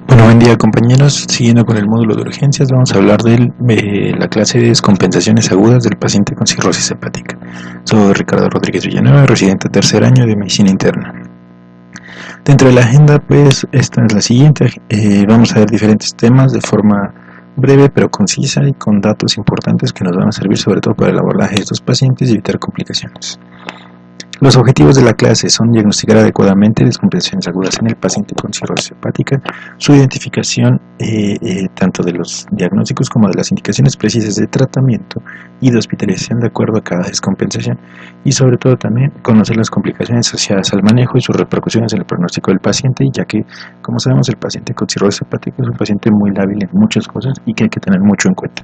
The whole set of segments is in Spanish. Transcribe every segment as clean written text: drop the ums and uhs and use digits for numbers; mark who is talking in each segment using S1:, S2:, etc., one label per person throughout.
S1: Bueno, buen día compañeros. Siguiendo con el módulo de urgencias, vamos a hablar de la clase de descompensaciones agudas del paciente con cirrosis hepática. Soy Ricardo Rodríguez Villanueva, residente tercer año de medicina interna. Dentro de la agenda, pues, esta es la siguiente. Vamos a ver diferentes temas de forma breve pero concisa y con datos importantes que nos van a servir sobre todo para el abordaje de estos pacientes y evitar complicaciones. Los objetivos de la clase son diagnosticar adecuadamente descompensaciones agudas en el paciente con cirrosis hepática, su identificación tanto de los diagnósticos como de las indicaciones precisas de tratamiento y de hospitalización de acuerdo a cada descompensación, y sobre todo también conocer las complicaciones asociadas al manejo y sus repercusiones en el pronóstico del paciente, ya que, como sabemos, el paciente con cirrosis hepática es un paciente muy lábil en muchas cosas y que hay que tener mucho en cuenta.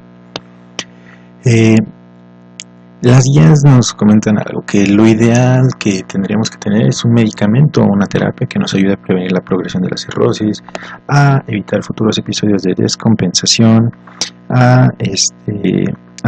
S1: Las guías nos comentan algo, que lo ideal que tendríamos que tener es un medicamento o una terapia que nos ayude a prevenir la progresión de la cirrosis, a evitar futuros episodios de descompensación, a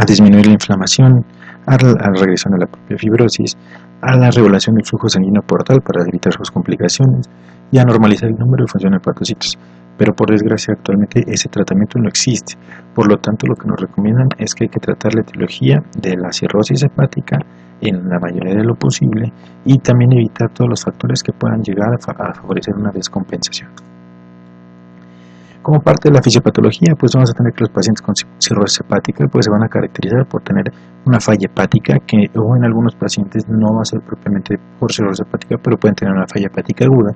S1: disminuir la inflamación, a la regresión de la propia fibrosis, a la regulación del flujo sanguíneo portal para evitar sus complicaciones y a normalizar el número de función de hepatocitos. Pero por desgracia actualmente ese tratamiento no existe, por lo tanto lo que nos recomiendan es que hay que tratar la etiología de la cirrosis hepática en la mayoría de lo posible y también evitar todos los factores que puedan llegar a favorecer una descompensación. Como parte de la fisiopatología, pues vamos a tener que los pacientes con cirrosis hepática pues se van a caracterizar por tener una falla hepática, que o en algunos pacientes no va a ser propiamente por cirrosis hepática, pero pueden tener una falla hepática aguda.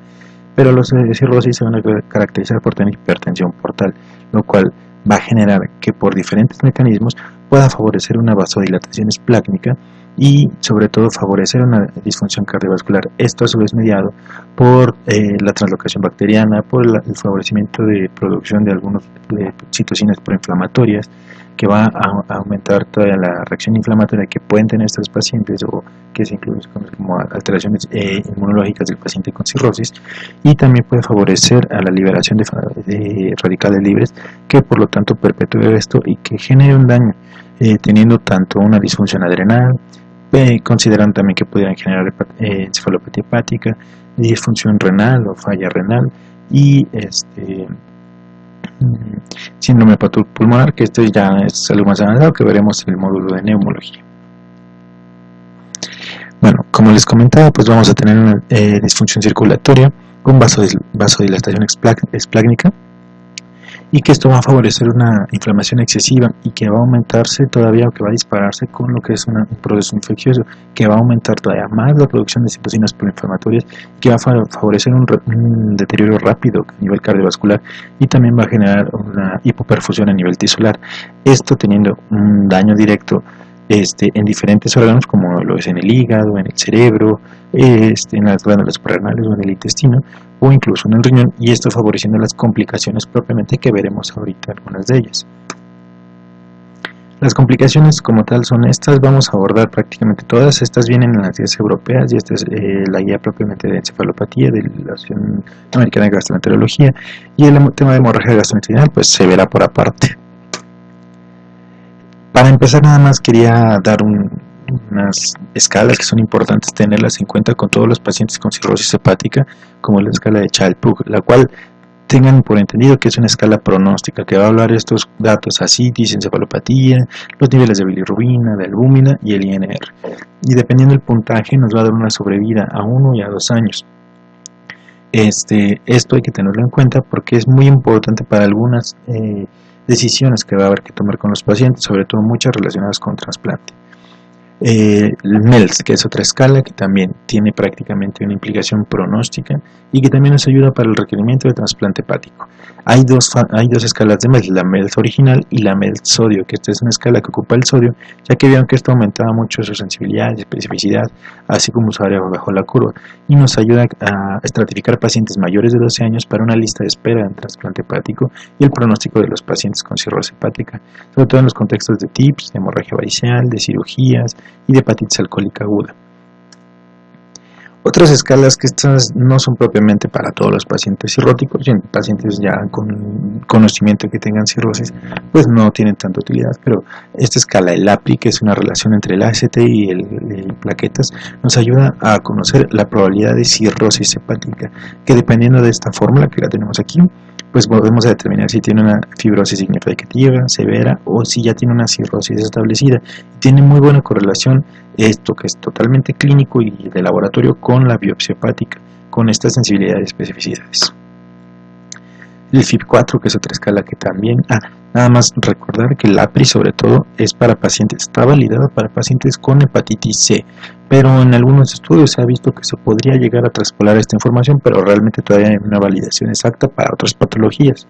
S1: Pero los de cirrosis se van a caracterizar por tener hipertensión portal, lo cual va a generar que por diferentes mecanismos pueda favorecer una vasodilatación esplácnica y sobre todo favorecer una disfunción cardiovascular. Esto a su vez mediado por la translocación bacteriana, por el favorecimiento de producción de algunas citocinas proinflamatorias, que va a aumentar toda la reacción inflamatoria que pueden tener estos pacientes o que se incluyen como alteraciones inmunológicas del paciente con cirrosis, y también puede favorecer a la liberación de radicales libres, que por lo tanto perpetúe esto y que genere un daño, teniendo tanto una disfunción adrenal, consideran también que podrían generar encefalopatía hepática, disfunción renal o falla renal y síndrome hepatopulmonar, que esto ya es algo más avanzado que veremos en el módulo de neumología. Bueno, como les comentaba, pues vamos a tener una disfunción circulatoria con vasodilatación esplácnica, y que esto va a favorecer una inflamación excesiva y que va a aumentarse todavía, o que va a dispararse con lo que es un proceso infeccioso, que va a aumentar todavía más la producción de citocinas proinflamatorias, que va a favorecer un deterioro rápido a nivel cardiovascular y también va a generar una hipoperfusión a nivel tisular. Esto teniendo un daño directo en diferentes órganos, como lo es en el hígado, en el cerebro, en las glándulas suprarrenales o en el intestino, o incluso en el riñón, y esto favoreciendo las complicaciones propiamente, que veremos ahorita algunas de ellas. Las complicaciones como tal son estas, vamos a abordar prácticamente todas. Estas vienen en las guías europeas y esta es la guía propiamente de encefalopatía de la Asociación Americana de Gastroenterología, y el tema de hemorragia gastrointestinal pues se verá por aparte. Para empezar, nada más quería dar unas escalas que son importantes tenerlas en cuenta con todos los pacientes con cirrosis hepática, como la escala de Child-Pugh, la cual tengan por entendido que es una escala pronóstica, que va a hablar estos datos: ascitis, encefalopatía, los niveles de bilirrubina, de albúmina y el INR. Y dependiendo del puntaje nos va a dar una sobrevida a 1 y a 2 años. Esto hay que tenerlo en cuenta porque es muy importante para algunas decisiones que va a haber que tomar con los pacientes, sobre todo muchas relacionadas con trasplante. El MELS, que es otra escala que también tiene prácticamente una implicación pronóstica y que también nos ayuda para el requerimiento de trasplante hepático. Hay dos escalas de MELS, la MELS original y la MELS sodio, que esta es una escala que ocupa el sodio, ya que vieron que esto aumentaba mucho su sensibilidad y especificidad, así como su área bajo la curva, y nos ayuda a estratificar pacientes mayores de 12 años para una lista de espera en trasplante hepático y el pronóstico de los pacientes con cirrosis hepática, sobre todo en los contextos de TIPS, de hemorragia varicial, de cirugías y de hepatitis alcohólica aguda. Otras escalas, que estas no son propiamente para todos los pacientes cirróticos, y en pacientes ya con conocimiento que tengan cirrosis, pues no tienen tanta utilidad, pero esta escala, el APRI, que es una relación entre el AST y el plaquetas, nos ayuda a conocer la probabilidad de cirrosis hepática, que dependiendo de esta fórmula que la tenemos aquí, pues podemos determinar si tiene una fibrosis significativa, severa, o si ya tiene una cirrosis establecida. Tiene muy buena correlación esto que es totalmente clínico y de laboratorio con la biopsia hepática, con esta sensibilidad y especificidades. El FIB-4, que es otra escala que también, nada más recordar que el APRI sobre todo es para pacientes, está validado para pacientes con hepatitis C, pero en algunos estudios se ha visto que se podría llegar a traspolar esta información, pero realmente todavía hay una validación exacta para otras patologías.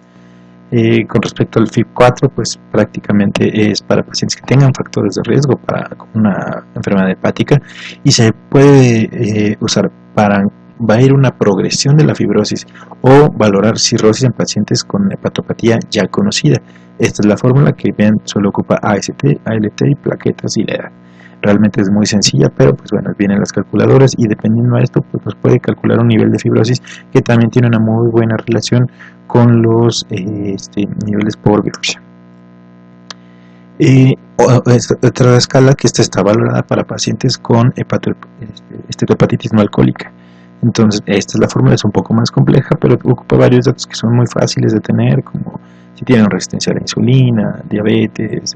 S1: Con respecto al FIB-4, pues prácticamente es para pacientes que tengan factores de riesgo para una enfermedad hepática y se puede usar para va a ir una progresión de la fibrosis o valorar cirrosis en pacientes con hepatopatía ya conocida. Esta es la fórmula que bien solo ocupa AST, ALT y plaquetas y la edad. Realmente es muy sencilla, pero pues bueno, vienen las calculadoras y dependiendo de esto pues nos puede calcular un nivel de fibrosis que también tiene una muy buena relación con los niveles por biopsia. Otra escala que esta está valorada para pacientes con hepatitis no alcohólica. Entonces, esta es la fórmula, es un poco más compleja, pero ocupa varios datos que son muy fáciles de tener, como si tienen resistencia a la insulina, diabetes,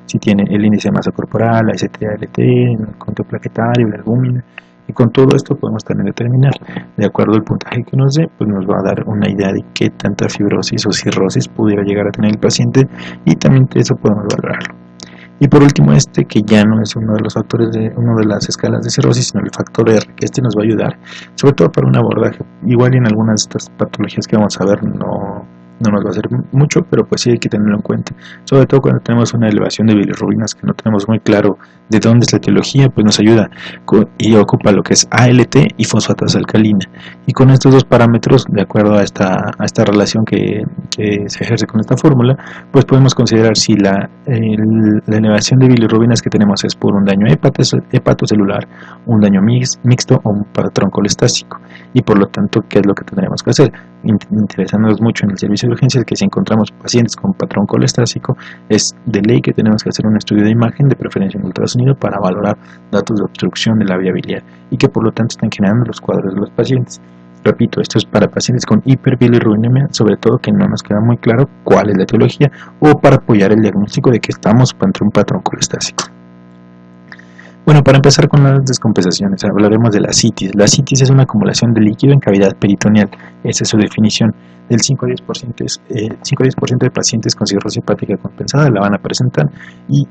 S1: si tiene el índice de masa corporal, AST-ALT, el conteo plaquetario, la albúmina, y con todo esto podemos también determinar, de acuerdo al puntaje que nos dé, pues nos va a dar una idea de qué tanta fibrosis o cirrosis pudiera llegar a tener el paciente, y también eso podemos valorarlo. Y por último que ya no es uno de los factores una de las escalas de cirrosis, sino el factor R, que nos va a ayudar, sobre todo para un abordaje. Igual en algunas de estas patologías que vamos a ver no nos va a hacer mucho, pero pues sí hay que tenerlo en cuenta, sobre todo cuando tenemos una elevación de bilirrubinas que no tenemos muy claro de dónde es la etiología, pues nos ayuda y ocupa lo que es ALT y fosfatasa alcalina, y con estos dos parámetros, de acuerdo a esta relación que se ejerce con esta fórmula, pues podemos considerar si la elevación de bilirrubinas que tenemos es por un daño hepatocelular, un daño mixto o un patrón colestásico, y por lo tanto, ¿qué es lo que tendremos que hacer? Interesándonos mucho en el servicio de urgencias, que si encontramos pacientes con patrón colestásico, es de ley que tenemos que hacer un estudio de imagen, de preferencia en ultrasonido, para valorar datos de obstrucción de la vía biliar y que por lo tanto están generando los cuadros de los pacientes. Repito, esto es para pacientes con hiperbilirrubinemia, sobre todo que no nos queda muy claro cuál es la etiología, o para apoyar el diagnóstico de que estamos ante un patrón colestásico. Bueno, para empezar con las descompensaciones, hablaremos de la citis. La citis es una acumulación de líquido en cavidad peritoneal, esa es su definición. Del 5 a 10% de pacientes con cirrosis hepática compensada la van a presentar, y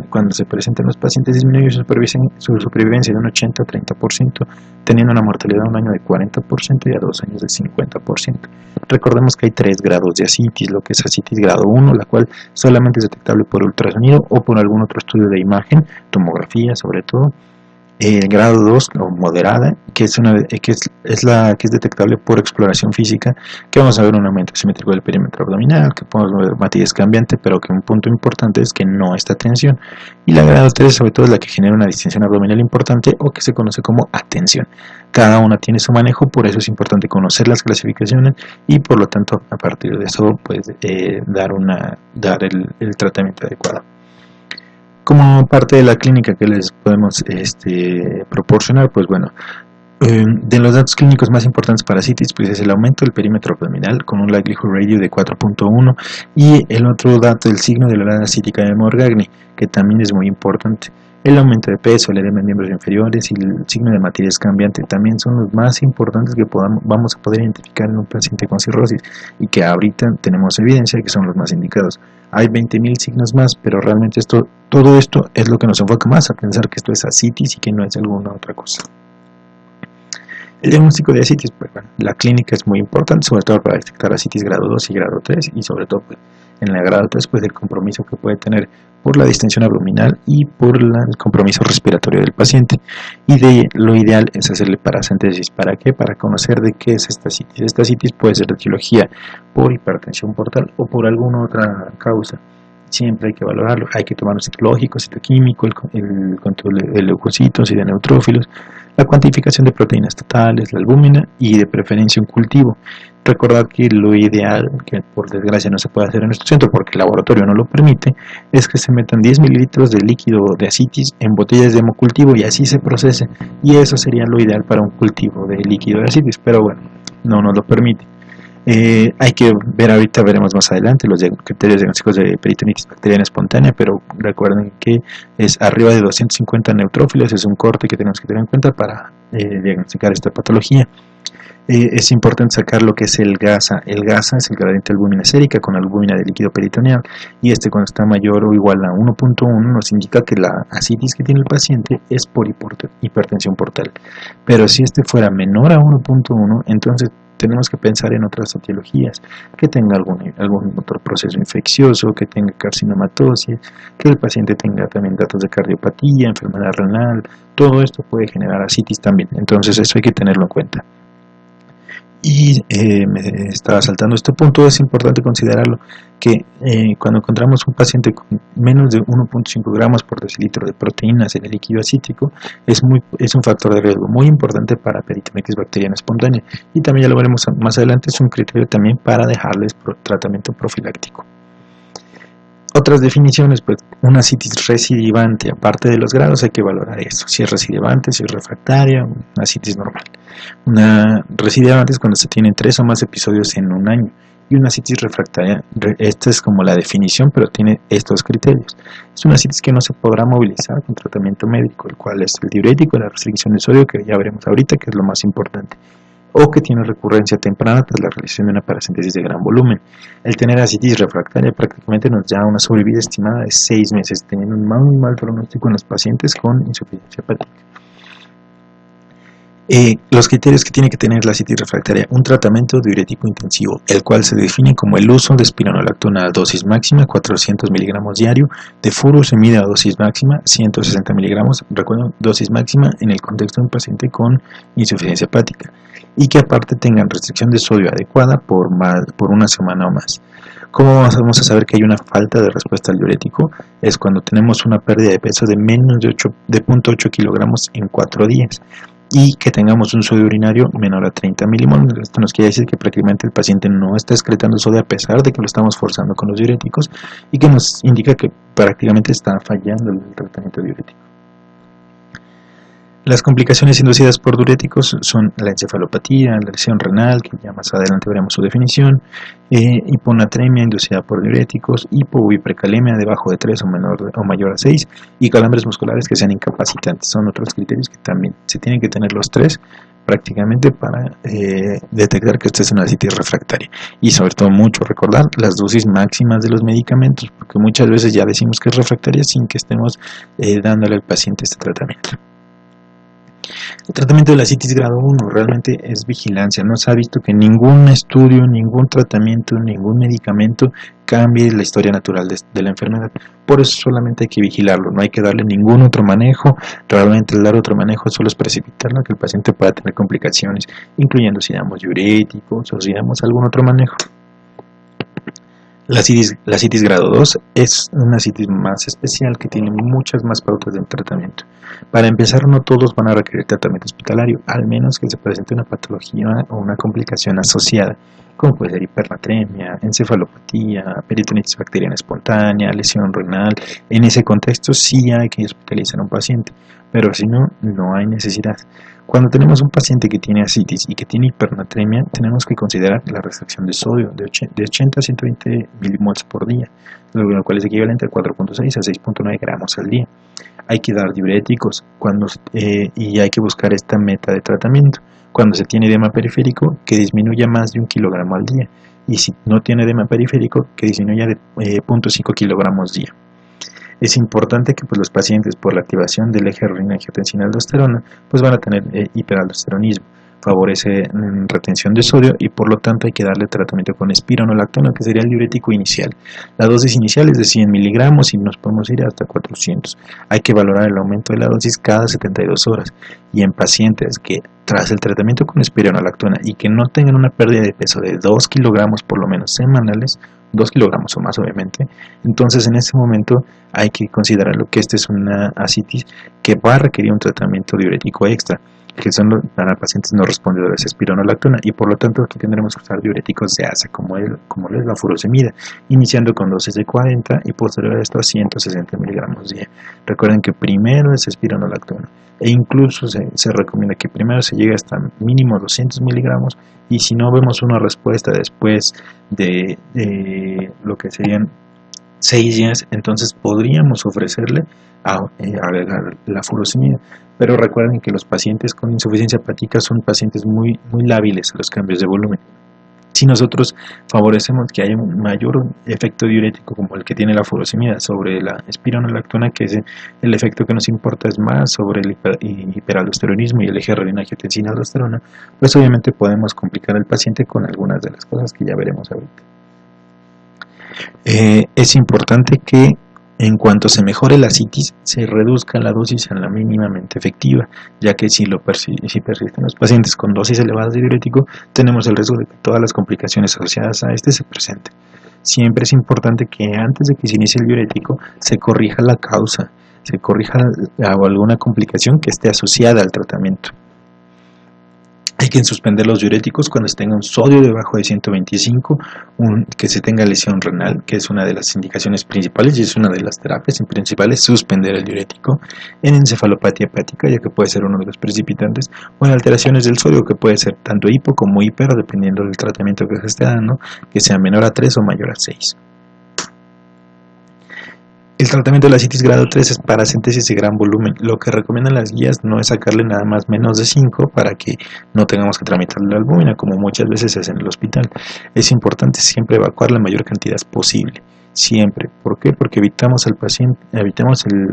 S1: cuando se presentan los pacientes disminuye su supervivencia de un 80 a 30%, teniendo una mortalidad a un año de 40% y a 2 años de 50%. Recordemos que hay 3 grados de ascitis, lo que es ascitis grado 1, la cual solamente es detectable por ultrasonido o por algún otro estudio de imagen, tomografía sobre todo. Grado 2 o moderada, que es la que es detectable por exploración física, que vamos a ver un aumento simétrico del perímetro abdominal, que podemos ver matidez cambiante, pero que un punto importante es que no está tensión. Y la grado 3 sobre todo es la que genera una distensión abdominal importante, o que se conoce como atención. Cada una tiene su manejo, por eso es importante conocer las clasificaciones y por lo tanto a partir de eso pues dar el tratamiento adecuado. Como parte de la clínica que les podemos proporcionar, pues bueno, de los datos clínicos más importantes para citis, pues es el aumento del perímetro abdominal con un likelihood radio de 4.1, y el otro dato, el signo de la helada cítica de Morgagni, que también es muy importante. El aumento de peso, el edema en miembros inferiores y el signo de matidez cambiante también son los más importantes que vamos a poder identificar en un paciente con cirrosis, y que ahorita tenemos evidencia de que son los más indicados. Hay 20.000 signos más, pero realmente todo esto es lo que nos enfoca más a pensar que esto es ascitis y que no es alguna otra cosa. El diagnóstico de ascitis, pues bueno, la clínica es muy importante, sobre todo para detectar ascitis grado 2 y grado 3, y sobre todo pues, en la grado 3 pues el compromiso que puede tener por la distensión abdominal y por el compromiso respiratorio del paciente. Y lo ideal es hacerle paracentesis. ¿Para qué? Para conocer de qué es esta citis. Esta citis puede ser de etiología por hipertensión portal o por alguna otra causa. Siempre hay que valorarlo, hay que tomar un citológico, citoquímico, el control de leucocitos y de neutrófilos, la cuantificación de proteínas totales, la albúmina y de preferencia un cultivo. Recordad que lo ideal, que por desgracia no se puede hacer en nuestro centro porque el laboratorio no lo permite, es que se metan 10 mililitros de líquido de ascitis en botellas de hemocultivo y así se procese, y eso sería lo ideal para un cultivo de líquido de ascitis, pero bueno, no nos lo permite. Hay que ver, ahorita veremos más adelante los criterios diagnósticos de peritonitis bacteriana espontánea, pero recuerden que es arriba de 250 neutrófilos, es un corte que tenemos que tener en cuenta para diagnosticar esta patología. Es importante sacar lo que es el GASA. El GASA es el gradiente de albúmina sérica con albúmina de líquido peritoneal, y cuando está mayor o igual a 1.1 nos indica que la ascitis que tiene el paciente es por hipertensión portal. Pero si fuera menor a 1.1, entonces tenemos que pensar en otras etiologías, que tenga algún otro proceso infeccioso, que tenga carcinomatosis, que el paciente tenga también datos de cardiopatía, enfermedad renal. Todo esto puede generar ascitis también, entonces eso hay que tenerlo en cuenta. Y me estaba saltando este punto. Es importante considerarlo que cuando encontramos un paciente con menos de 1.5 gramos por decilitro de proteínas en el líquido acítico, es un factor de riesgo muy importante para peritonitis bacteriana espontánea, y también ya lo veremos más adelante, es un criterio también para dejarles tratamiento profiláctico. Otras definiciones, pues una ascitis recidivante, aparte de los grados hay que valorar esto, si es recidivante, si es refractaria, una ascitis normal. Una recidivante es cuando se tienen 3 o más episodios en un año, y una ascitis refractaria, esta es como la definición, pero tiene estos criterios. Es una ascitis que no se podrá movilizar con tratamiento médico, el cual es el diurético, la restricción de sodio, que ya veremos ahorita, que es lo más importante, o que tiene recurrencia temprana tras la realización de una paracentesis de gran volumen. El tener ascitis refractaria prácticamente nos da una sobrevida estimada de 6 meses, teniendo un muy mal pronóstico en los pacientes con insuficiencia hepática. Los criterios que tiene que tener la ascitis refractaria: un tratamiento diurético intensivo, el cual se define como el uso de espironolactona a dosis máxima 400 miligramos diario, de furosemida a dosis máxima 160 miligramos, recuerden, dosis máxima en el contexto de un paciente con insuficiencia hepática, y que aparte tengan restricción de sodio adecuada por una semana o más. ¿Cómo vamos a saber que hay una falta de respuesta al diurético? Es cuando tenemos una pérdida de peso de menos de 0.8 kilogramos en 4 días, y que tengamos un sodio urinario menor a 30 milimoles. Esto nos quiere decir que prácticamente el paciente no está excretando sodio a pesar de que lo estamos forzando con los diuréticos, y que nos indica que prácticamente está fallando el tratamiento diurético. Las complicaciones inducidas por diuréticos son la encefalopatía, la lesión renal, que ya más adelante veremos su definición, hiponatremia inducida por diuréticos, hipoviprecalemia debajo de 3 o mayor a 6, y calambres musculares que sean incapacitantes. Son otros criterios que también se tienen que tener los tres prácticamente para detectar que esta es una ascitis refractaria. Y sobre todo mucho recordar las dosis máximas de los medicamentos, porque muchas veces ya decimos que es refractaria sin que estemos dándole al paciente este tratamiento. El tratamiento de la ascitis grado 1 realmente es vigilancia. No se ha visto que ningún estudio, ningún tratamiento, ningún medicamento cambie la historia natural de la enfermedad. Por eso solamente hay que vigilarlo, no hay que darle ningún otro manejo. Realmente el dar otro manejo solo es precipitarlo, que el paciente pueda tener complicaciones, incluyendo si damos diuréticos o si damos algún otro manejo. La ascitis grado 2 es una ascitis más especial que tiene muchas más pautas de tratamiento. Para empezar, no todos van a requerir tratamiento hospitalario, al menos que se presente una patología o una complicación asociada, como puede ser hipernatremia, encefalopatía, peritonitis bacteriana espontánea, lesión renal. En ese contexto sí hay que hospitalizar a un paciente, pero si no, no hay necesidad. Cuando tenemos un paciente que tiene ascitis y que tiene hipernatremia, tenemos que considerar la restricción de sodio de 80 a 120 milimoles por día, lo cual es equivalente a 4.6 a 6.9 gramos al día. Hay que dar diuréticos y hay que buscar esta meta de tratamiento. Cuando se tiene edema periférico, que disminuya más de 1 kilogramo al día, y si no tiene edema periférico, que disminuya de 0.5 kilogramos día. Es importante que los pacientes, por la activación del eje renina-angiotensina-aldosterona, van a tener hiperaldosteronismo. Favorece retención de sodio y por lo tanto hay que darle tratamiento con espironolactona, que sería el diurético inicial. La dosis inicial es de 100 miligramos y nos podemos ir hasta 400. Hay que valorar el aumento de la dosis cada 72 horas. Y en pacientes que tras el tratamiento con espironolactona y que no tengan una pérdida de peso de 2 kilogramos por lo menos semanales, 2 kilogramos o más obviamente, entonces en este momento hay que considerar que esta es una ascitis que va a requerir un tratamiento diurético extra, que son para pacientes no respondedores a espironolactona, y por lo tanto aquí tendremos que usar diuréticos de ASA como es la furosemida, iniciando con dosis de 40 y posterior a esto a 160 miligramos día. Recuerden que primero es espironolactona, e incluso se recomienda que primero se llegue hasta mínimo 200 miligramos y si no vemos una respuesta después de lo que serían 6 días, entonces podríamos ofrecerle agregar la furosemida. Pero recuerden que los pacientes con insuficiencia hepática son pacientes muy lábiles a los cambios de volumen. Si nosotros favorecemos que haya un mayor efecto diurético como el que tiene la furosemida sobre la espironolactona, que es el efecto que nos importa es más sobre el hiperaldosteronismo y el eje renina-angiotensina-aldosterona, pues obviamente podemos complicar al paciente con algunas de las cosas que ya veremos ahorita. Es importante que en cuanto se mejore la citis, se reduzca la dosis a la mínimamente efectiva, ya que si persisten los pacientes con dosis elevadas de diurético, tenemos el riesgo de que todas las complicaciones asociadas a este se presenten. Siempre es importante que antes de que se inicie el diurético, se corrija la causa, se corrija alguna complicación que esté asociada al tratamiento. Hay que suspender los diuréticos cuando se tenga un sodio debajo de 125, que se tenga lesión renal, que es una de las indicaciones principales y es una de las terapias principales, suspender el diurético. En encefalopatía hepática, ya que puede ser uno de los precipitantes, o en alteraciones del sodio, que puede ser tanto hipo como hiper, dependiendo del tratamiento que se esté dando, que sea menor a 3 o mayor a 6. El tratamiento de la citis grado 3 es paracentesis de gran volumen. Lo que recomiendan las guías no es sacarle nada más menos de 5 para que no tengamos que tramitarle la albúmina, como muchas veces se hace en el hospital. Es importante siempre evacuar la mayor cantidad posible. Siempre. ¿Por qué? Porque evitamos la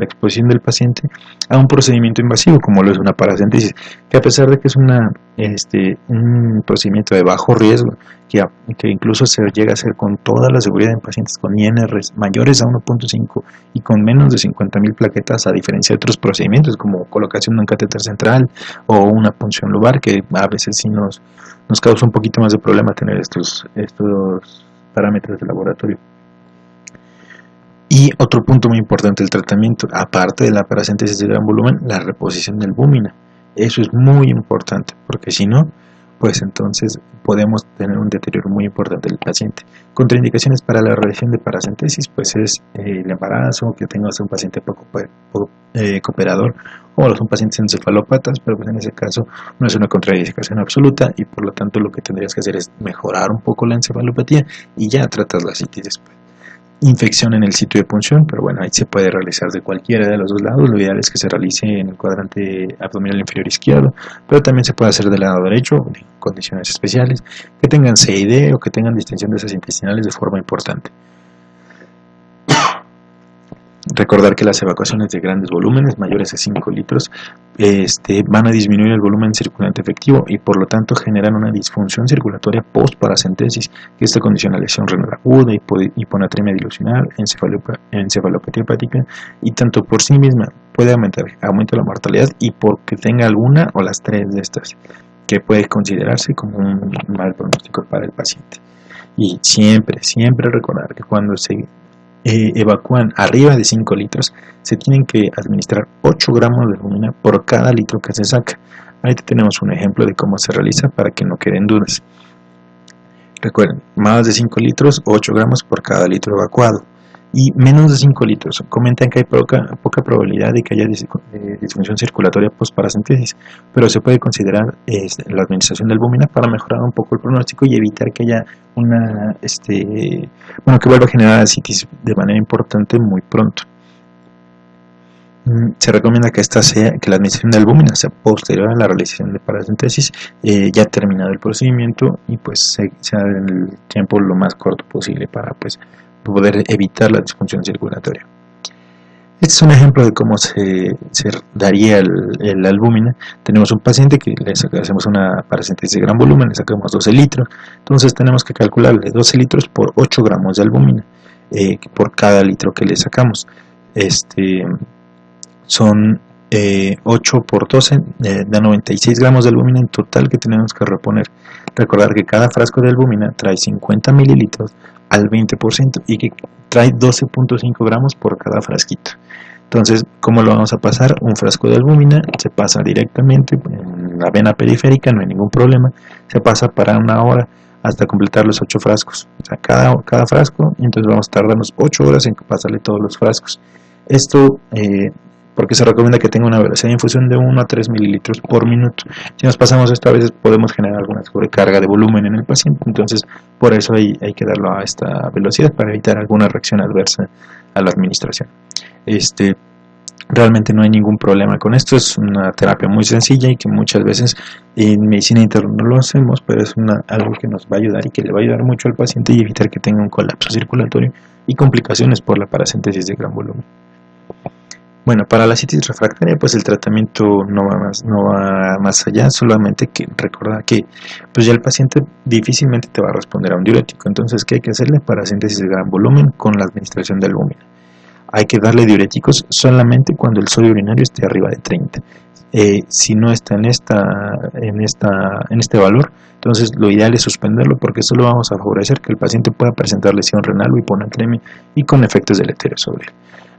S1: exposición del paciente a un procedimiento invasivo, como lo es una paracentesis, que a pesar de que es un procedimiento de bajo riesgo, que incluso se llega a hacer con toda la seguridad en pacientes con INRs mayores a 1.5 y con menos de 50.000 plaquetas, a diferencia de otros procedimientos como colocación de un catéter central o una punción lobar, que a veces sí nos causa un poquito más de problema tener estos parámetros de laboratorio. Y otro punto muy importante del tratamiento, aparte de la paracentesis de gran volumen, la reposición de albúmina. Eso es muy importante, porque si no, pues entonces podemos tener un deterioro muy importante del paciente. Contraindicaciones para la realización de paracentesis, pues es el embarazo, que tengas un paciente poco cooperador, o son pacientes encefalópatas, pero pues en ese caso no es una contraindicación absoluta y por lo tanto lo que tendrías que hacer es mejorar un poco la encefalopatía y ya tratas la citis después. Infección en el sitio de punción, pero bueno, ahí se puede realizar de cualquiera de los dos lados. Lo ideal es que se realice en el cuadrante abdominal inferior izquierdo, pero también se puede hacer del lado derecho en condiciones especiales, que tengan CID o que tengan distensión de esas intestinales de forma importante. Recordar que las evacuaciones de grandes volúmenes mayores a 5 litros van a disminuir el volumen circulante efectivo y por lo tanto generan una disfunción circulatoria post-paracentesis, que esta condiciona lesión renal aguda, hiponatremia dilucional, encefalopatía hepática, y tanto por sí misma puede aumentar la mortalidad y porque tenga alguna o las tres de estas, que puede considerarse como un mal pronóstico para el paciente. Y siempre recordar que cuando se evacúan arriba de 5 litros, se tienen que administrar 8 gramos de albúmina por cada litro que se saca. Ahí tenemos un ejemplo de cómo se realiza para que no queden dudas. Recuerden, más de 5 litros, 8 gramos por cada litro evacuado. Y menos de 5 litros, comentan que hay poca probabilidad de que haya disfunción circulatoria post-paracentesis, pero se puede considerar la administración de albúmina para mejorar un poco el pronóstico y evitar que haya que vuelva a generar citis de manera importante muy pronto. Se recomienda que la administración de albúmina sea posterior a la realización de paracentesis, ya terminado el procedimiento, y pues sea en el tiempo lo más corto posible para poder evitar la disfunción circulatoria. Este es un ejemplo de cómo se daría el albúmina. Tenemos un paciente que le hacemos una paracentesis de gran volumen, le sacamos 12 litros, entonces tenemos que calcularle 12 litros por 8 gramos de albúmina por cada litro que le sacamos. Son 8 por 12, da 96 gramos de albúmina en total que tenemos que reponer. Recordar que cada frasco de albúmina trae 50 mililitros al 20% y que trae 12.5 gramos por cada frasquito. Entonces, ¿cómo lo vamos a pasar? Un frasco de albúmina se pasa directamente en la vena periférica, no hay ningún problema. Se pasa para 1 hora hasta completar los 8 frascos. O sea, cada frasco, y entonces vamos a tardarnos 8 horas en pasarle todos los frascos. Esto porque se recomienda que tenga una velocidad de infusión de 1 a 3 mililitros por minuto. Si nos pasamos esto, a veces podemos generar alguna sobrecarga de volumen en el paciente, entonces por eso hay que darlo a esta velocidad para evitar alguna reacción adversa a la administración. Realmente no hay ningún problema con esto, es una terapia muy sencilla y que muchas veces en medicina interna no lo hacemos, pero es algo que nos va a ayudar y que le va a ayudar mucho al paciente y evitar que tenga un colapso circulatorio y complicaciones por la paracentesis de gran volumen. Bueno, para la citis refractaria, pues el tratamiento no va más allá, solamente que recordar que pues ya el paciente difícilmente te va a responder a un diurético. Entonces, ¿qué hay que hacerle? Paracentesis de gran volumen con la administración de albúmina. Hay que darle diuréticos solamente cuando el sodio urinario esté arriba de 30. Si no está en este valor, entonces lo ideal es suspenderlo, porque solo vamos a favorecer que el paciente pueda presentar lesión renal o hiponatremia y con efectos deleterios sobre él.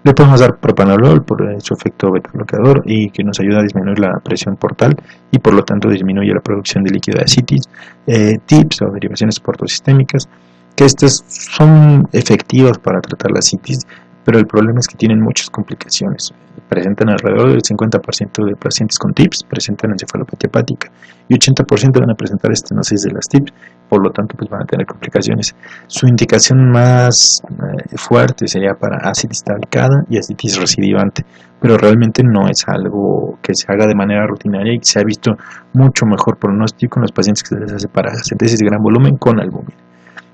S1: Le podemos dar propanolol por su efecto beta-bloqueador y que nos ayuda a disminuir la presión portal y por lo tanto disminuye la producción de líquido de ascitis. TIPS o derivaciones portosistémicas, que estas son efectivas para tratar la ascitis, pero el problema es que tienen muchas complicaciones. Presentan alrededor del 50% de pacientes con TIPS, presentan encefalopatía hepática y 80% van a presentar estenosis de las TIPS, por lo tanto pues van a tener complicaciones. Su indicación más fuerte sería para ascitis tabicada y ascitis recidivante, pero realmente no es algo que se haga de manera rutinaria y se ha visto mucho mejor pronóstico en los pacientes que se les hace paracentesis de gran volumen con albúmina.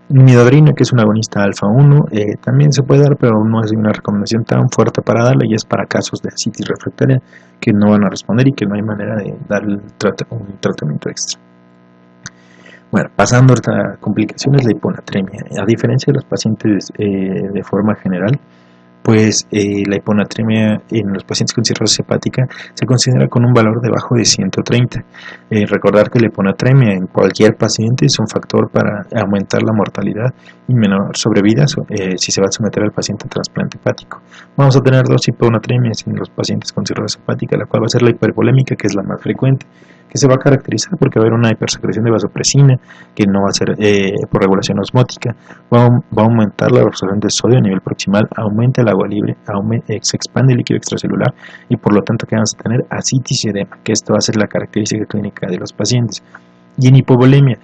S1: Midodrina, que es un agonista alfa-1, también se puede dar, pero no es una recomendación tan fuerte para darla, y es para casos de ascitis refractaria que no van a responder y que no hay manera de dar un tratamiento extra. Bueno, pasando a estas complicaciones, la hiponatremia. A diferencia de los pacientes de forma general, pues la hiponatremia en los pacientes con cirrosis hepática se considera con un valor debajo de 130. Recordar que la hiponatremia en cualquier paciente es un factor para aumentar la mortalidad y menor sobrevida si se va a someter al paciente a trasplante hepático. Vamos a tener dos hiponatremias en los pacientes con cirrosis hepática, la cual va a ser la hipervolémica, que es la más frecuente, que se va a caracterizar porque va a haber una hipersecreción de vasopresina, que no va a ser por regulación osmótica, va a aumentar la absorción de sodio a nivel proximal, aumenta el agua libre, se expande el líquido extracelular y por lo tanto que vamos a tener ascitis y edema, que esto va a ser la característica clínica de los pacientes. Y en hipovolémica,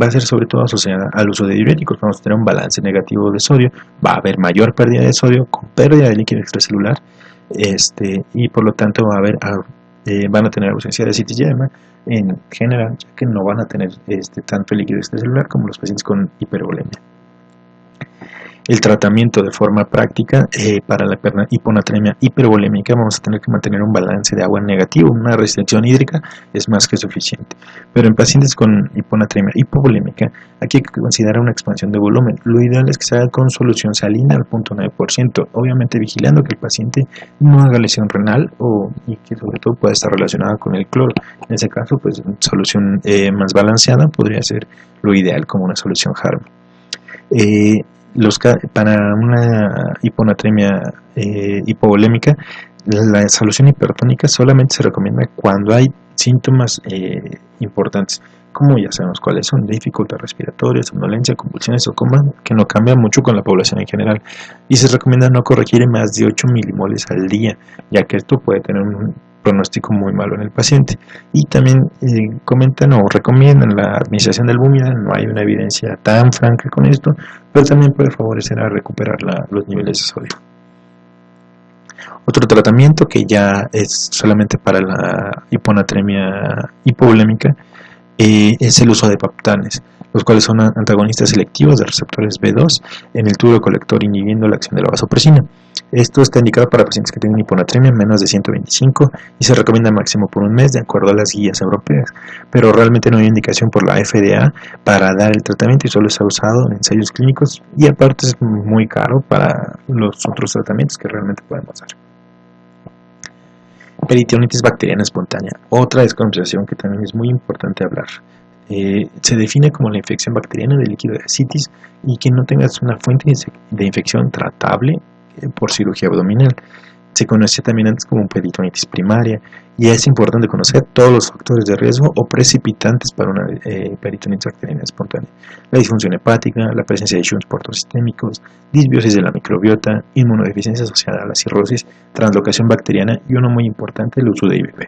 S1: va a ser sobre todo asociada al uso de diuréticos. Vamos a tener un balance negativo de sodio, va a haber mayor pérdida de sodio con pérdida de líquido extracelular, y por lo tanto van a tener ausencia de ascitis y edema en general, ya que no van a tener tanto líquido extracelular como los pacientes con hipervolemia. El tratamiento de forma práctica para la hiponatremia hipervolémica, vamos a tener que mantener un balance de agua negativo. Una restricción hídrica es más que suficiente, pero en pacientes con hiponatremia hipovolémica aquí hay que considerar una expansión de volumen. Lo ideal es que se haga con solución salina al 0.9%, obviamente vigilando que el paciente no haga lesión renal y que sobre todo pueda estar relacionada con el cloro. En ese caso, pues solución más balanceada podría ser lo ideal, como una solución Harm. Para una hiponatremia hipovolémica, la solución hipertónica solamente se recomienda cuando hay síntomas importantes, como ya sabemos cuáles son: dificultad respiratoria, somnolencia, convulsiones o coma, que no cambia mucho con la población en general, y se recomienda no corregir en más de 8 milimoles al día, ya que esto puede tener un pronóstico muy malo en el paciente. Y también comentan o recomiendan la administración de albúmina. No hay una evidencia tan franca con esto, pero también puede favorecer a recuperar los niveles de sodio. Otro tratamiento que ya es solamente para la hiponatremia hipovolémica es el uso de peptanes, los cuales son antagonistas selectivos de receptores B2 en el tubo colector, inhibiendo la acción de la vasopresina. Esto está indicado para pacientes que tienen hiponatremia menos de 125 y se recomienda máximo por un mes de acuerdo a las guías europeas, pero realmente no hay indicación por la FDA para dar el tratamiento y solo se ha usado en ensayos clínicos, y aparte es muy caro para los otros tratamientos que realmente podemos dar. Peritonitis bacteriana espontánea, otra descompensación que también es muy importante hablar. Se define como la infección bacteriana del líquido de ascitis y que no tengas una fuente de infección tratable por cirugía abdominal. Se conoce también antes como peritonitis primaria, y es importante conocer todos los factores de riesgo o precipitantes para una peritonitis bacteriana espontánea: la disfunción hepática, la presencia de shunts portosistémicos, disbiosis de la microbiota, inmunodeficiencia asociada a la cirrosis, translocación bacteriana y uno muy importante, el uso de IBP.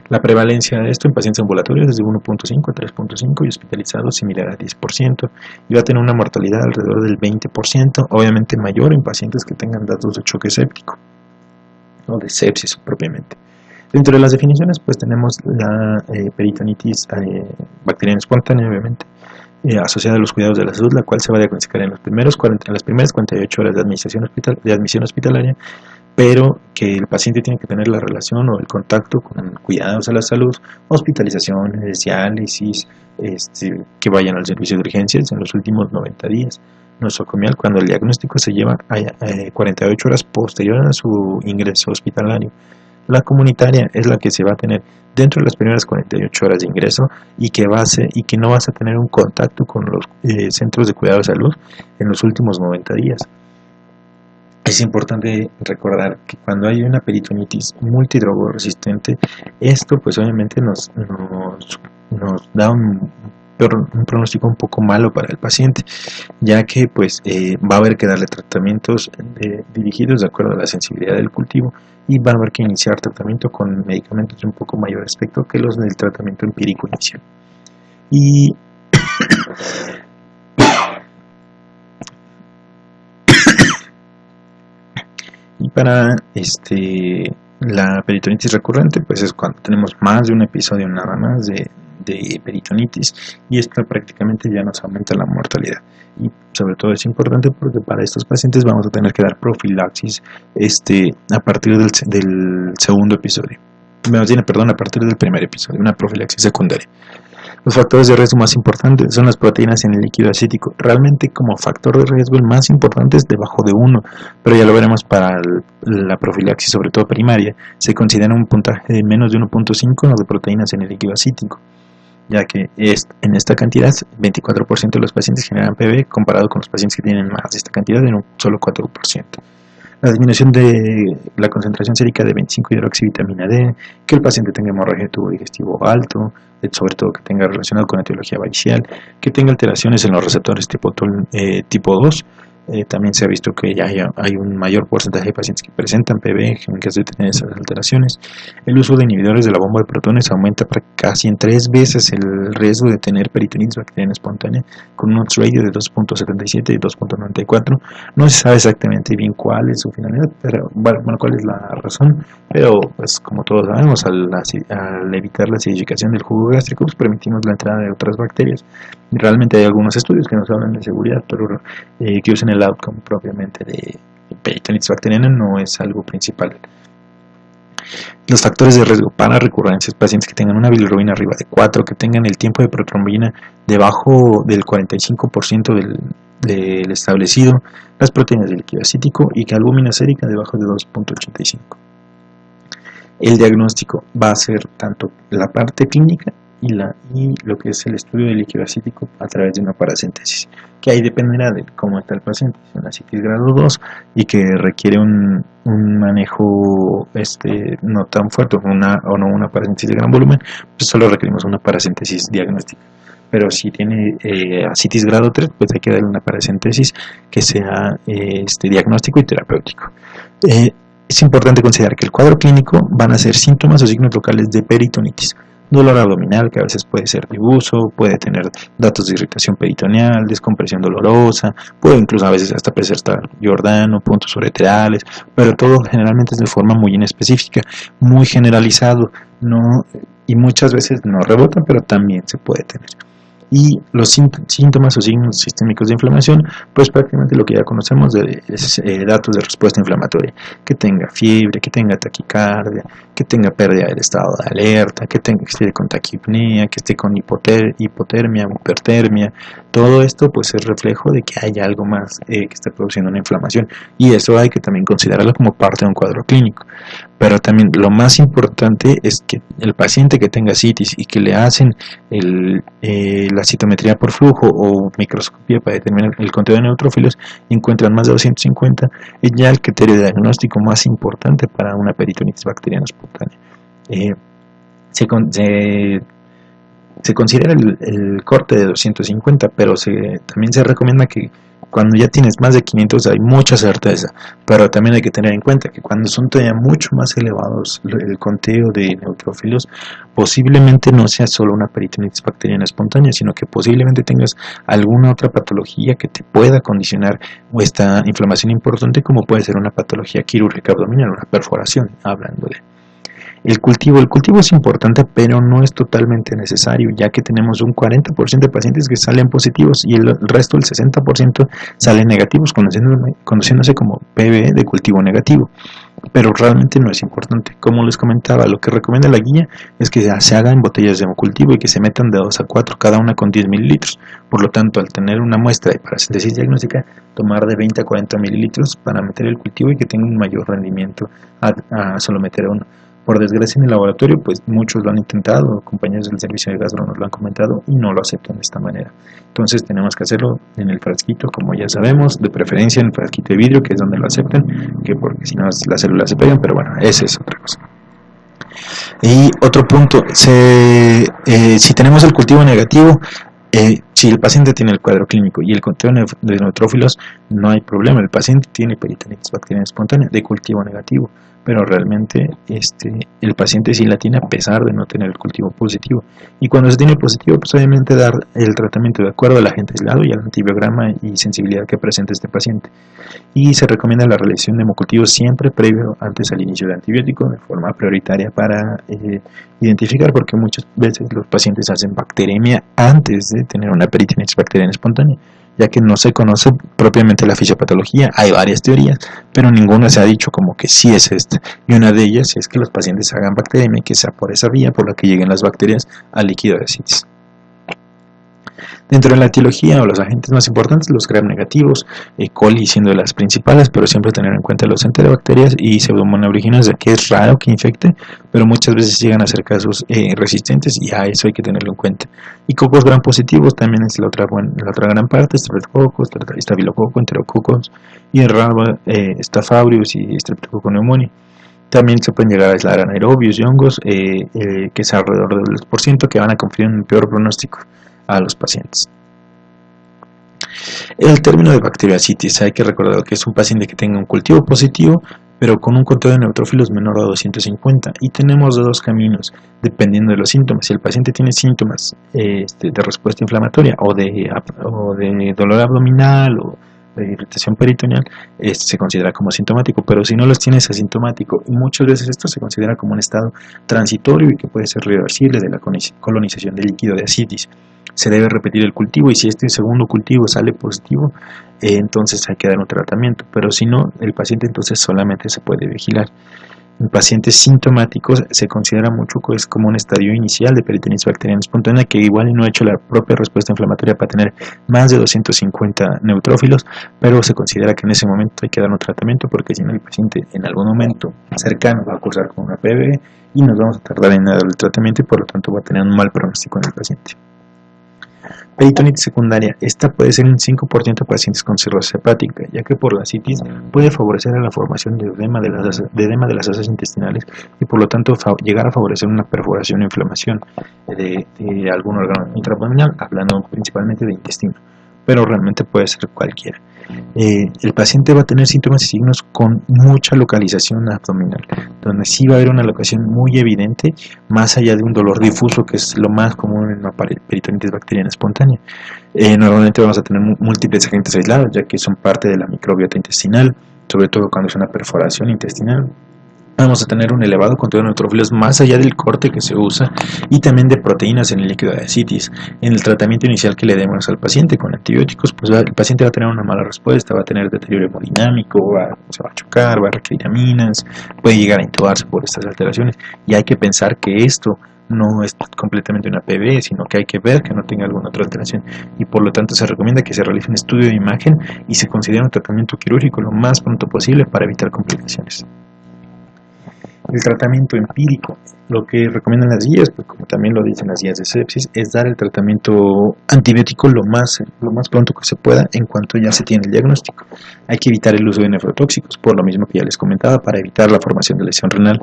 S1: La prevalencia de esto en pacientes ambulatorios es de 1.5 a 3.5 y hospitalizados similar al 10%, y va a tener una mortalidad alrededor del 20%, obviamente mayor en pacientes que tengan datos de choque séptico o de sepsis propiamente. Dentro de las definiciones pues tenemos la peritonitis bacteriana espontánea, obviamente, asociada a los cuidados de la salud, la cual se va a diagnosticar en las primeras 48 horas de admisión hospitalaria, pero que el paciente tiene que tener la relación o el contacto con cuidados a la salud, hospitalizaciones, diálisis, que vayan al servicio de urgencias en los últimos 90 días. Nosocomial cuando el diagnóstico se lleva a 48 horas posterior a su ingreso hospitalario. La comunitaria es la que se va a tener dentro de las primeras 48 horas de ingreso y que no vas a tener un contacto con los centros de cuidado de salud en los últimos 90 días. Es importante recordar que cuando hay una peritonitis multidrogoresistente, esto pues obviamente nos da un pronóstico un poco malo para el paciente, ya que pues va a haber que darle tratamientos dirigidos de acuerdo a la sensibilidad del cultivo, y va a haber que iniciar tratamiento con medicamentos de un poco mayor aspecto que los del tratamiento empírico inicial. Y para la peritonitis recurrente, pues es cuando tenemos más de un episodio nada más de peritonitis, y esto prácticamente ya nos aumenta la mortalidad. Y sobre todo es importante porque para estos pacientes vamos a tener que dar profilaxis a partir del segundo episodio. A partir del primer episodio, una profilaxis secundaria. Los factores de riesgo más importantes son las proteínas en el líquido acético. Realmente como factor de riesgo el más importante es debajo de 1, pero ya lo veremos para la profilaxis, sobre todo primaria. Se considera un puntaje de menos de 1.5 de proteínas en el líquido acético, ya que en esta cantidad 24% de los pacientes generan PB, comparado con los pacientes que tienen más de esta cantidad en un solo 4%. La disminución de la concentración sérica de 25-hidroxivitamina D, que el paciente tenga hemorragia de tubo digestivo alto, sobre todo que tenga relacionado con etiología varicial, que tenga alteraciones en los receptores tipo 2. También se ha visto que ya hay un mayor porcentaje de pacientes que presentan PB en caso de tener esas alteraciones. El uso de inhibidores de la bomba de protones aumenta casi en 3 veces el riesgo de tener peritonitis bacteriana espontánea, con un odds ratio de 2.77 y 2.94. No se sabe exactamente bien cuál es su finalidad, pero cuál es la razón, pero pues como todos sabemos, al evitar la acidificación del jugo gástrico, pues permitimos la entrada de otras bacterias. Realmente hay algunos estudios que nos hablan de seguridad, pero que usen el outcome propiamente de peritonitis bacteriana no es algo principal. Los factores de riesgo para recurrencias: pacientes que tengan una bilirrubina arriba de 4, que tengan el tiempo de protrombina debajo del 45% del establecido, las proteínas del líquido acético y que albúmina sérica debajo de 2.85. El diagnóstico va a ser tanto la parte clínica y lo que es el estudio del líquido acético a través de una paracentesis, que ahí dependerá de cómo está el paciente. Si es una citis grado 2 y que requiere un manejo no tan fuerte o no una paracentesis de gran volumen, pues solo requerimos una paracentesis diagnóstica. Pero si tiene ascitis grado 3, pues hay que darle una paracentesis que sea diagnóstico y terapéutico. Es importante considerar que el cuadro clínico van a ser síntomas o signos locales de peritonitis: dolor abdominal, que a veces puede ser difuso, puede tener datos de irritación peritoneal, descompresión dolorosa, puede incluso a veces hasta presentar Giordano, puntos ureterales, pero todo generalmente es de forma muy inespecífica, muy generalizado, y muchas veces no rebota, pero también se puede tener. Y los síntomas o signos sistémicos de inflamación, pues prácticamente lo que ya conocemos es datos de respuesta inflamatoria: que tenga fiebre, que tenga taquicardia, que tenga pérdida del estado de alerta, que esté con taquipnea, que esté con hipotermia, hipertermia. Todo esto pues es reflejo de que hay algo más que está produciendo una inflamación, y eso hay que también considerarlo como parte de un cuadro clínico. pero también lo más importante es que el paciente que tenga citis y que le hacen la citometría por flujo o microscopía para determinar el conteo de neutrófilos, encuentran más de 250, es ya el criterio de diagnóstico más importante para una peritonitis bacteriana espontánea. Se considera el corte de 250, pero también se recomienda que cuando ya tienes más de 500 hay mucha certeza, pero también hay que tener en cuenta que cuando son todavía mucho más elevados el conteo de neutrófilos, posiblemente no sea solo una peritonitis bacteriana espontánea, sino que posiblemente tengas alguna otra patología que te pueda condicionar esta inflamación importante, como puede ser una patología quirúrgica abdominal, una perforación, hablando de el cultivo es importante, pero no es totalmente necesario, ya que tenemos un 40% de pacientes que salen positivos y el resto, el 60%, salen negativos, conociéndose como PBE de cultivo negativo. Pero realmente no es importante. Como les comentaba, lo que recomienda la guía es que se haga en botellas de hemocultivo y que se metan de 2 a 4, cada una con 10 mililitros. Por lo tanto, al tener una muestra para síntesis diagnóstica, tomar de 20 a 40 mililitros para meter el cultivo y que tenga un mayor rendimiento a solo meter uno. Por desgracia, en el laboratorio, pues muchos lo han intentado, compañeros del servicio de gastro nos lo han comentado y no lo aceptan de esta manera. Entonces tenemos que hacerlo en el frasquito, como ya sabemos, de preferencia en el frasquito de vidrio, que es donde lo aceptan, que porque si no las células se pegan, pero bueno, esa es otra cosa. Y otro punto, si tenemos el cultivo negativo, si el paciente tiene el cuadro clínico y el conteo de neutrófilos, no hay problema. El paciente tiene peritonitis bacteriana espontánea de cultivo negativo, pero realmente el paciente sí la tiene a pesar de no tener el cultivo positivo. Y cuando se tiene positivo, pues obviamente dar el tratamiento de acuerdo al agente aislado y al antibiograma y sensibilidad que presenta este paciente. Y se recomienda la realización de hemocultivos siempre previo antes al inicio de antibiótico de forma prioritaria para identificar, porque muchas veces los pacientes hacen bacteremia antes de tener una peritonitis bacteriana espontánea, ya que no se conoce propiamente la fisiopatología. Hay varias teorías, pero ninguna se ha dicho como que sí es esta, y una de ellas es que los pacientes hagan bacteremia y que sea por esa vía por la que lleguen las bacterias al líquido de citis. Dentro de la etiología o los agentes más importantes, los gram negativos, E. coli siendo las principales, pero siempre tener en cuenta los enterobacterias y pseudomonas aeruginosa, que es raro que infecte, pero muchas veces llegan a ser casos resistentes y a eso hay que tenerlo en cuenta. Y cocos gram positivos también es la otra gran parte, streptococcus, estafilococcus, enterococos y raro staphylococcus y streptococcus pneumoniae. También se pueden llegar a aislar anaerobios y hongos, que es alrededor del 2%, que van a conferir un peor pronóstico a los pacientes. El término de bacteriocitis, hay que recordar que es un paciente que tenga un cultivo positivo, pero con un conteo de neutrófilos menor a 250, y tenemos dos caminos, dependiendo de los síntomas. Si el paciente tiene síntomas de respuesta inflamatoria o de dolor abdominal o de irritación peritoneal, se considera como sintomático, pero si no los tiene es asintomático, y muchas veces esto se considera como un estado transitorio y que puede ser reversible de la colonización del líquido de ascitis. Se debe repetir el cultivo y si este segundo cultivo sale positivo, entonces hay que dar un tratamiento, pero si no, el paciente entonces solamente se puede vigilar. En pacientes sintomáticos se considera mucho que es como un estadio inicial de peritonitis bacteriana espontánea, que igual no ha hecho la propia respuesta inflamatoria para tener más de 250 neutrófilos, pero se considera que en ese momento hay que dar un tratamiento, porque si no el paciente en algún momento cercano va a cursar con una PBE y nos vamos a tardar en dar el tratamiento y por lo tanto va a tener un mal pronóstico en el paciente. Peritonitis secundaria, esta puede ser un 5% de pacientes con cirrosis hepática, ya que por la citis puede favorecer a la formación de edema de las asas intestinales y por lo tanto llegar a favorecer una perforación o inflamación de algún órgano intraabdominal, hablando principalmente de intestino, pero realmente puede ser cualquiera. El paciente va a tener síntomas y signos con mucha localización abdominal, donde sí va a haber una locación muy evidente, más allá de un dolor difuso, que es lo más común en una peritonitis bacteriana espontánea. Normalmente vamos a tener múltiples agentes aislados, ya que son parte de la microbiota intestinal, sobre todo cuando es una perforación intestinal. Vamos a tener un elevado conteo de neutrófilos más allá del corte que se usa y también de proteínas en el líquido de ascitis. En el tratamiento inicial que le demos al paciente con antibióticos, pues el paciente va a tener una mala respuesta, va a tener deterioro hemodinámico, se va a chocar, va a requerir aminas, puede llegar a intubarse por estas alteraciones, y hay que pensar que esto no es completamente una PBE, sino que hay que ver que no tenga alguna otra alteración, y por lo tanto se recomienda que se realice un estudio de imagen y se considere un tratamiento quirúrgico lo más pronto posible para evitar complicaciones. El tratamiento empírico, lo que recomiendan las guías, pues como también lo dicen las guías de sepsis, es dar el tratamiento antibiótico lo más pronto que se pueda en cuanto ya se tiene el diagnóstico. Hay que evitar el uso de nefrotóxicos, por lo mismo que ya les comentaba, para evitar la formación de lesión renal.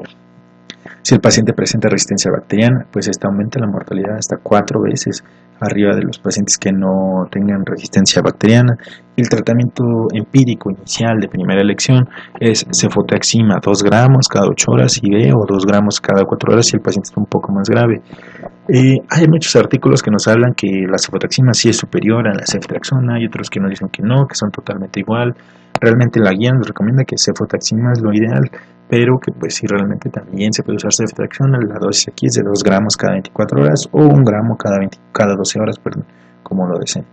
S1: Si el paciente presenta resistencia bacteriana, pues esta aumenta la mortalidad hasta 4 veces arriba de los pacientes que no tengan resistencia bacteriana. El tratamiento empírico inicial de primera elección es cefotaxima 2 gramos cada 8 horas IV o 2 gramos cada 4 horas si el paciente está un poco más grave. Hay muchos artículos que nos hablan que la cefotaxima sí es superior a la ceftriaxona y otros que nos dicen que no, que son totalmente igual. Realmente la guía nos recomienda que cefotaxima es lo ideal, pero que pues sí realmente también se puede usar ceftriaxona. La dosis aquí es de 2 gramos cada 24 horas o 1 gramo cada 12 horas, perdón, como lo deseen.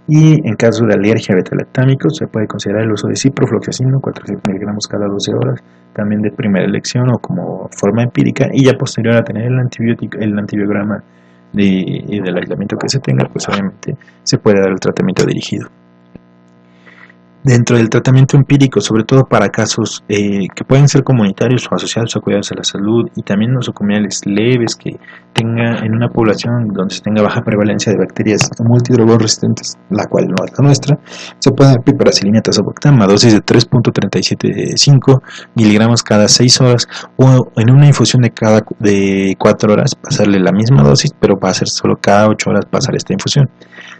S1: Y en caso de alergia a betalactámicos se puede considerar el uso de ciprofloxacino 400 miligramos cada 12 horas, también de primera elección o como forma empírica, y ya posterior a tener el antibiograma del aislamiento que se tenga, pues obviamente se puede dar el tratamiento dirigido. Dentro del tratamiento empírico, sobre todo para casos que pueden ser comunitarios o asociados a cuidados de la salud y también nosocomiales leves que tenga en una población donde se tenga baja prevalencia de bacterias multidrogón resistentes, la cual no es la nuestra, se puede dar piperacilina tazobactam a dosis de 3.375 miligramos cada 6 horas o en una infusión de 4 horas pasarle la misma dosis, pero va a ser solo cada 8 horas pasar esta infusión.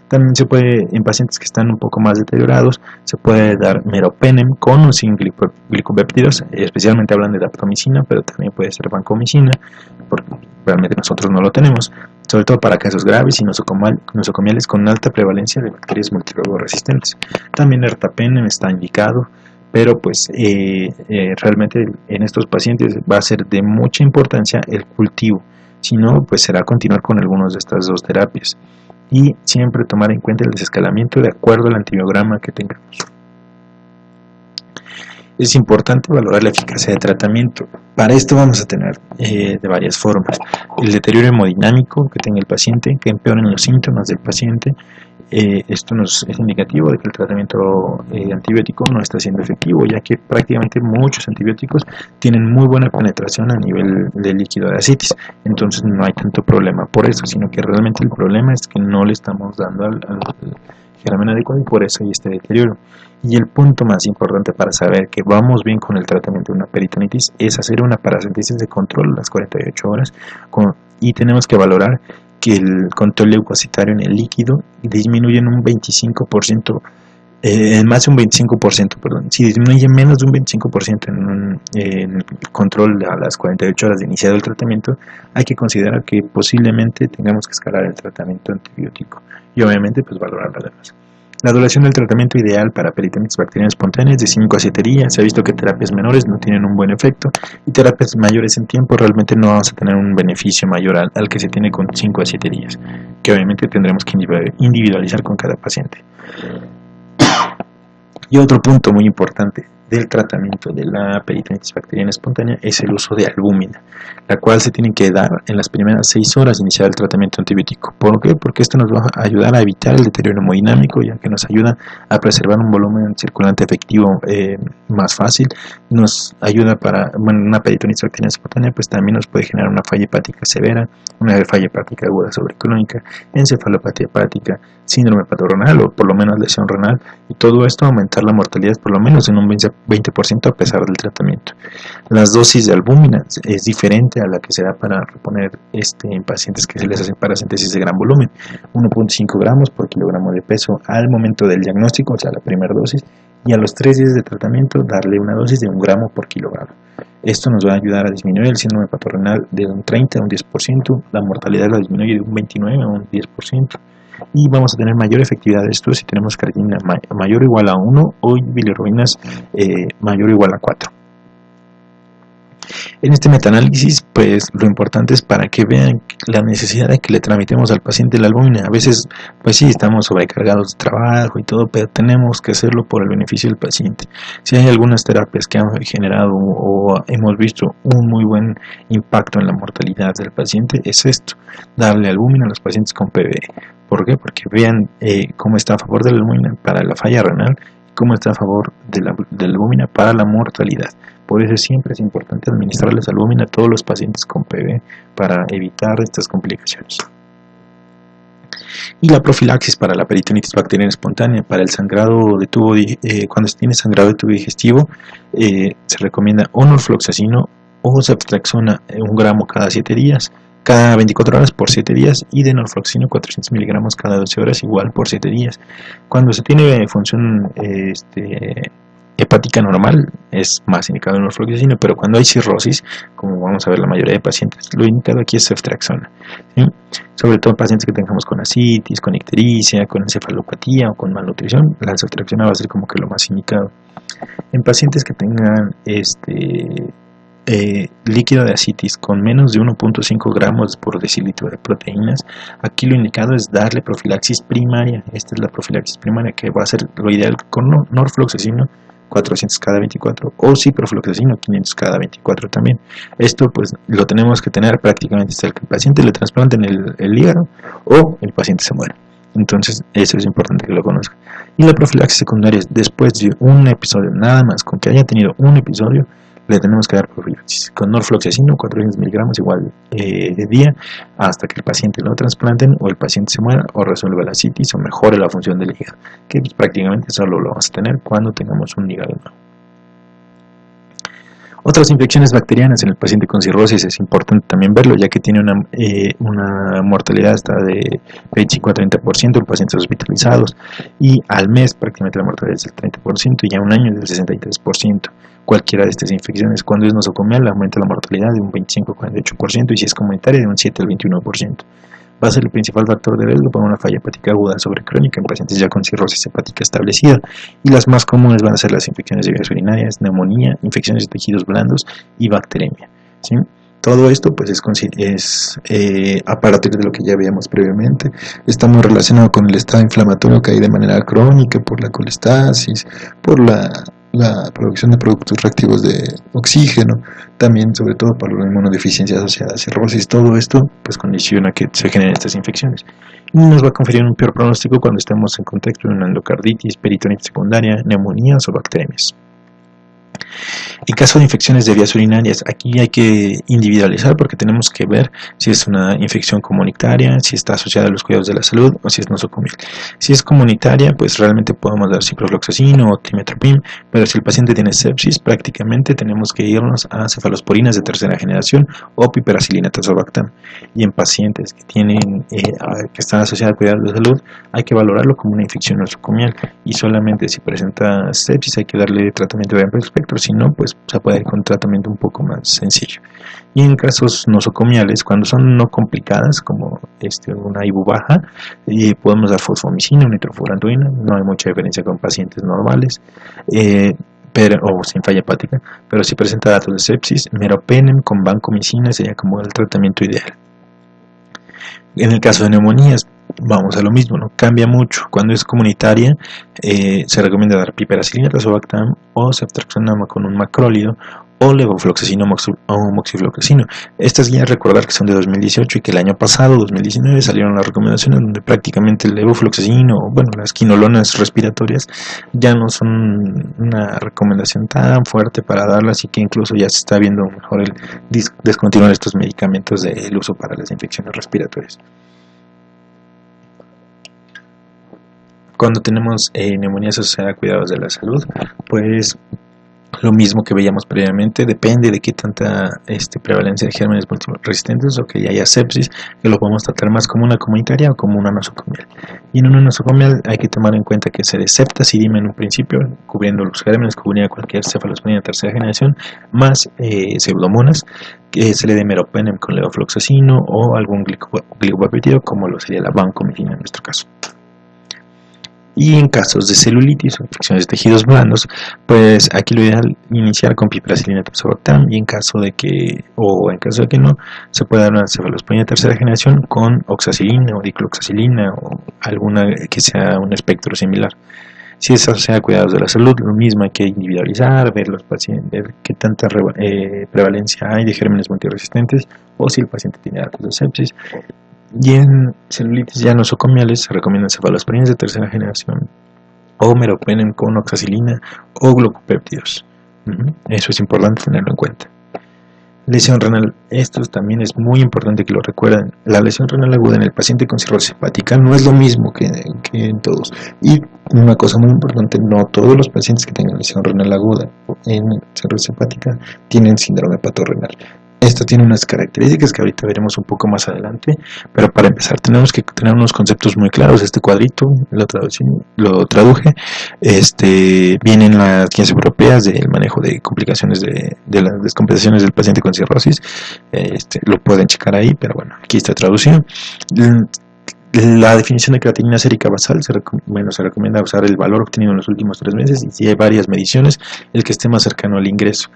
S1: También se puede, en pacientes que están un poco más deteriorados, se puede dar meropenem con o sin glicopéptidos, especialmente hablan de daptomicina, pero también puede ser vancomicina, porque realmente nosotros no lo tenemos, sobre todo para casos graves y nosocomiales con alta prevalencia de bacterias multidrogón resistentes. También ertapenem está indicado, pero pues realmente en estos pacientes va a ser de mucha importancia el cultivo, si no, pues será continuar con algunas de estas dos terapias. Y siempre tomar en cuenta el desescalamiento de acuerdo al antibiograma que tengamos. Es importante valorar la eficacia de tratamiento. Para esto vamos a tener de varias formas. El deterioro hemodinámico que tenga el paciente, que empeoren los síntomas del paciente. Esto nos es indicativo de que el tratamiento antibiótico no está siendo efectivo, ya que prácticamente muchos antibióticos tienen muy buena penetración a nivel de líquido de ascitis, entonces no hay tanto problema por eso, sino que realmente el problema es que no le estamos dando al germen adecuado y por eso hay este deterioro. Y el punto más importante para saber que vamos bien con el tratamiento de una peritonitis es hacer una paracentesis de control a las 48 horas y tenemos que valorar que el control leucocitario en el líquido disminuye en un 25%, más de un 25%, perdón. Si disminuye menos de un 25% en el control a las 48 horas de iniciado el tratamiento, hay que considerar que posiblemente tengamos que escalar el tratamiento antibiótico y obviamente pues valorar lo demás. La duración del tratamiento ideal para peritonitis bacteriana espontánea es de 5 a 7 días. Se ha visto que terapias menores no tienen un buen efecto y terapias mayores en tiempo realmente no vamos a tener un beneficio mayor al que se tiene con 5 a 7 días, que obviamente tendremos que individualizar con cada paciente. Y otro punto muy importante del tratamiento de la peritonitis bacteriana espontánea es el uso de albúmina, la cual se tiene que dar en las primeras 6 horas de iniciar el tratamiento antibiótico. ¿Por qué? Porque esto nos va a ayudar a evitar el deterioro hemodinámico, ya que nos ayuda a preservar un volumen circulante efectivo más fácil, nos ayuda una peritonitis bacteriana espontánea pues también nos puede generar una falla hepática severa, una falla hepática aguda sobrecrónica, encefalopatía hepática, síndrome hepatorenal o por lo menos lesión renal, y todo esto aumentar la mortalidad por lo menos en un 20% a pesar del tratamiento. Las dosis de albúmina es diferente a la que se da para reponer en pacientes que se les hace paracentesis de gran volumen, 1.5 gramos por kilogramo de peso al momento del diagnóstico, o sea la primera dosis, y a los 3 días de tratamiento darle una dosis de 1 gramo por kilogramo. Esto nos va a ayudar a disminuir el síndrome hepatorenal de un 30 a un 10%, la mortalidad la disminuye de un 29 a un 10%, y vamos a tener mayor efectividad de esto si tenemos creatinina mayor o igual a 1 o bilirrubinas mayor o igual a 4. En este metaanálisis, pues lo importante es para que vean la necesidad de que le tramitemos al paciente la albúmina. A veces, pues sí, estamos sobrecargados de trabajo y todo, pero tenemos que hacerlo por el beneficio del paciente. Si hay algunas terapias que han generado o hemos visto un muy buen impacto en la mortalidad del paciente, es esto, darle albúmina a los pacientes con PBE. ¿Por qué? Porque vean cómo está a favor de la albúmina para la falla renal, cómo está a favor de la albúmina para la mortalidad. Por eso siempre es importante administrarles albumin a todos los pacientes con PV para evitar estas complicaciones. Y la profilaxis para la peritonitis bacteriana espontánea, para el sangrado de tubo, cuando se tiene sangrado de tubo digestivo, se recomienda o norfloxacino o ceftriaxona 1 gramo cada 7 días, cada 24 horas por 7 días, y de norfloxacino 400 miligramos cada 12 horas, igual por 7 días. Cuando se tiene función hepática normal es más indicado el norfloxacino, pero cuando hay cirrosis, como vamos a ver la mayoría de pacientes, lo indicado aquí es ceftriaxona, ¿sí? Sobre todo en pacientes que tengamos con ascitis, con ictericia, con encefalopatía o con malnutrición, la ceftriaxona va a ser como que lo más indicado. En pacientes que tengan líquido de ascitis con menos de 1.5 gramos por decilitro de proteínas, aquí lo indicado es darle profilaxis primaria. Esta es la profilaxis primaria, que va a ser lo ideal con norfloxacino 400 cada 24 o ciprofloxacino 500 cada 24 también. Esto pues lo tenemos que tener prácticamente hasta que el paciente le trasplanten el hígado o el paciente se muera. Entonces eso es importante que lo conozcan. Y la profilaxis secundaria es después de un episodio, nada más con que haya tenido un episodio, le tenemos que dar profilaxis con norfloxacino 400 miligramos igual de día hasta que el paciente lo trasplanten o el paciente se muera o resuelva la ascitis o mejore la función del hígado, que pues, prácticamente solo lo vamos a tener cuando tengamos un hígado nuevo. Otras infecciones bacterianas en el paciente con cirrosis es importante también verlo, ya que tiene una mortalidad hasta de 25 a 30% en pacientes hospitalizados, y al mes prácticamente la mortalidad es del 30% y a un año es del 63%. Cualquiera de estas infecciones, cuando es nosocomial, aumenta la mortalidad de un 25 a 48%, y si es comunitaria de un 7 al 21%. Va a ser el principal factor de riesgo para una falla hepática aguda sobre crónica en pacientes ya con cirrosis hepática establecida, y las más comunes van a ser las infecciones de vías urinarias, neumonía, infecciones de tejidos blandos y bacteremia, ¿sí? Todo esto pues a partir de lo que ya veíamos previamente, está muy relacionado con el estado inflamatorio que hay de manera crónica por la colestasis, por la producción de productos reactivos de oxígeno, también sobre todo por la inmunodeficiencia asociada a cirrosis. Todo esto pues condiciona que se generen estas infecciones y nos va a conferir un peor pronóstico cuando estemos en contexto de una endocarditis, peritonitis secundaria, neumonías o bacterias. En caso de infecciones de vías urinarias, aquí hay que individualizar porque tenemos que ver si es una infección comunitaria, si está asociada a los cuidados de la salud o si es nosocomial. Si es comunitaria, pues realmente podemos dar ciprofloxacino o trimethoprim, pero si el paciente tiene sepsis, prácticamente tenemos que irnos a cefalosporinas de tercera generación o piperacilina tazobactam. Y en pacientes que están asociados a cuidados de salud, hay que valorarlo como una infección nosocomial, y solamente si presenta sepsis hay que darle tratamiento de amplio espectro, si no, pues se puede ir con un tratamiento un poco más sencillo. Y en casos nosocomiales, cuando son no complicadas, como una IBU baja, podemos dar fosfomicina o nitrofurantoína, no hay mucha diferencia con pacientes normales, o sin falla hepática, pero si presenta datos de sepsis, meropenem con vancomicina sería como el tratamiento ideal. En el caso de neumonías, vamos a lo mismo, ¿no? Cambia mucho. Cuando es comunitaria, se recomienda dar piperacilina tazobactam o ceftriaxona con un macrólido o levofloxacino o moxifloxacino. Estas guías, recordar que son de 2018 y que el año pasado, 2019, salieron las recomendaciones donde prácticamente el levofloxacino, bueno, las quinolonas respiratorias ya no son una recomendación tan fuerte para darlas, y que incluso ya se está viendo mejor el descontinuar estos medicamentos del uso para las infecciones respiratorias. Cuando tenemos neumonías asociadas a cuidados de la salud, pues lo mismo que veíamos previamente, depende de qué tanta prevalencia de gérmenes multiresistentes o que haya sepsis, que lo podemos tratar más como una comunitaria o como una nosocomial. Y en una nosocomial hay que tomar en cuenta que se dé septacidima en un principio, cubriendo los gérmenes, cubría cualquier cefalosporina de tercera generación, más pseudomonas, que se le dé meropenem con levofloxacino o algún glicopeptídeo, como lo sería la vancomicina en nuestro caso. Y en casos de celulitis o infecciones de tejidos blandos, pues aquí lo ideal es iniciar con piperacilina tazobactam, y en caso de que no, se puede dar una cefalosporina de tercera generación con oxacilina o dicloxacilina o alguna que sea un espectro similar. Si es asociada a cuidados de la salud, lo mismo, hay que individualizar, ver los pacientes, ver qué tanta prevalencia hay de gérmenes multiresistentes o si el paciente tiene datos de sepsis. Y en celulitis ya nosocomiales se recomiendan cefalosporinas de tercera generación o meropenem con oxacilina o glucopéptidos. Eso es importante tenerlo en cuenta. Lesión renal, esto también es muy importante que lo recuerden. La lesión renal aguda en el paciente con cirrosis hepática no es lo mismo que en todos. Y una cosa muy importante, no todos los pacientes que tengan lesión renal aguda en cirrosis hepática tienen síndrome hepatorenal. Esto tiene unas características que ahorita veremos un poco más adelante, pero para empezar tenemos que tener unos conceptos muy claros. Este cuadrito lo traduje, vienen las guías europeas del manejo de complicaciones de las descompensaciones del paciente con cirrosis, lo pueden checar ahí, pero bueno, aquí está traducido. La definición de creatinina sérica basal se recomienda usar el valor obtenido en los últimos 3 meses y si hay varias mediciones, el que esté más cercano al ingreso.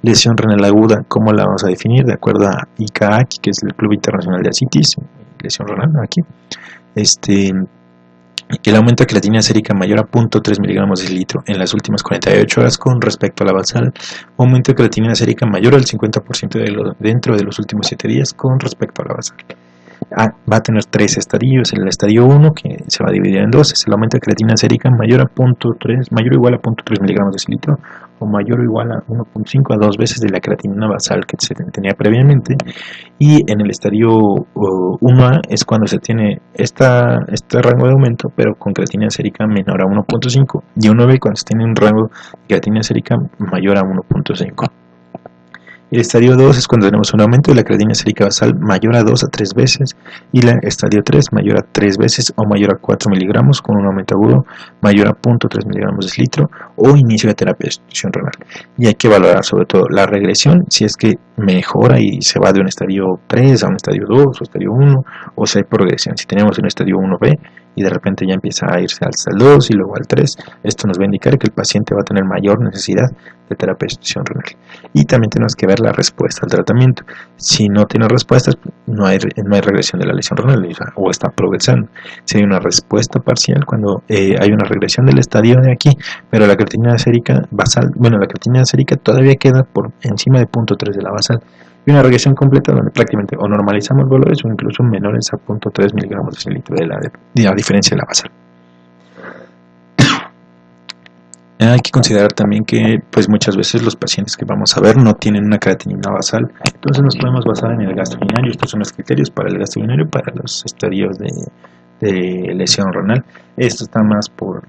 S1: Lesión renal aguda, ¿cómo la vamos a definir? De acuerdo a ICAAC, que es el Club Internacional de Ascitis, lesión renal, aquí. El aumento de creatinina sérica mayor a 0.3 miligramos de litro en las últimas 48 horas con respecto a la basal. Aumento de creatinina sérica mayor al 50% dentro de los últimos 7 días con respecto a la basal. Va a tener 3 estadios. El estadio 1, que se va a dividir en 2, es el aumento de creatinina sérica mayor o igual a 0.3 miligramos de litro o mayor o igual a 1.5 a 2 veces de la creatinina basal que se tenía previamente. Y en el estadio 1A es cuando se tiene este rango de aumento, pero con creatinina sérica menor a 1.5, y 1B cuando se tiene un rango de creatinina sérica mayor a 1.5. El estadio 2 es cuando tenemos un aumento de la creatinina sérica basal mayor a 2 a 3 veces y el estadio 3 mayor a 3 veces o mayor a 4 miligramos con un aumento agudo mayor a 0.3 miligramos de litro o inicio de terapia de sustitución renal. Y hay que valorar sobre todo la regresión, si es que mejora y se va de un estadio 3 a un estadio 2 o estadio 1, o si hay progresión. Si tenemos un estadio 1B y de repente ya empieza a irse al 2 y luego al 3, esto nos va a indicar que el paciente va a tener mayor necesidad de terapia de sustitución renal. Y también tenemos que ver la respuesta al tratamiento. Si no tiene respuestas, no hay regresión de la lesión renal o está progresando. Si hay una respuesta parcial, cuando hay una regresión del estadio de aquí, pero la creatinina sérica basal, la creatinina sérica todavía queda por encima de 0.3 de la basal, y una regresión completa donde prácticamente o normalizamos valores o incluso menores a 0.3 miligramos de litro de la diferencia de la basal. Hay que considerar también que pues muchas veces los pacientes que vamos a ver no tienen una creatinina basal, entonces nos podemos basar en el gasto urinario. Estos son los criterios para el gasto urinario para los estadios de lesión renal. Esto está más por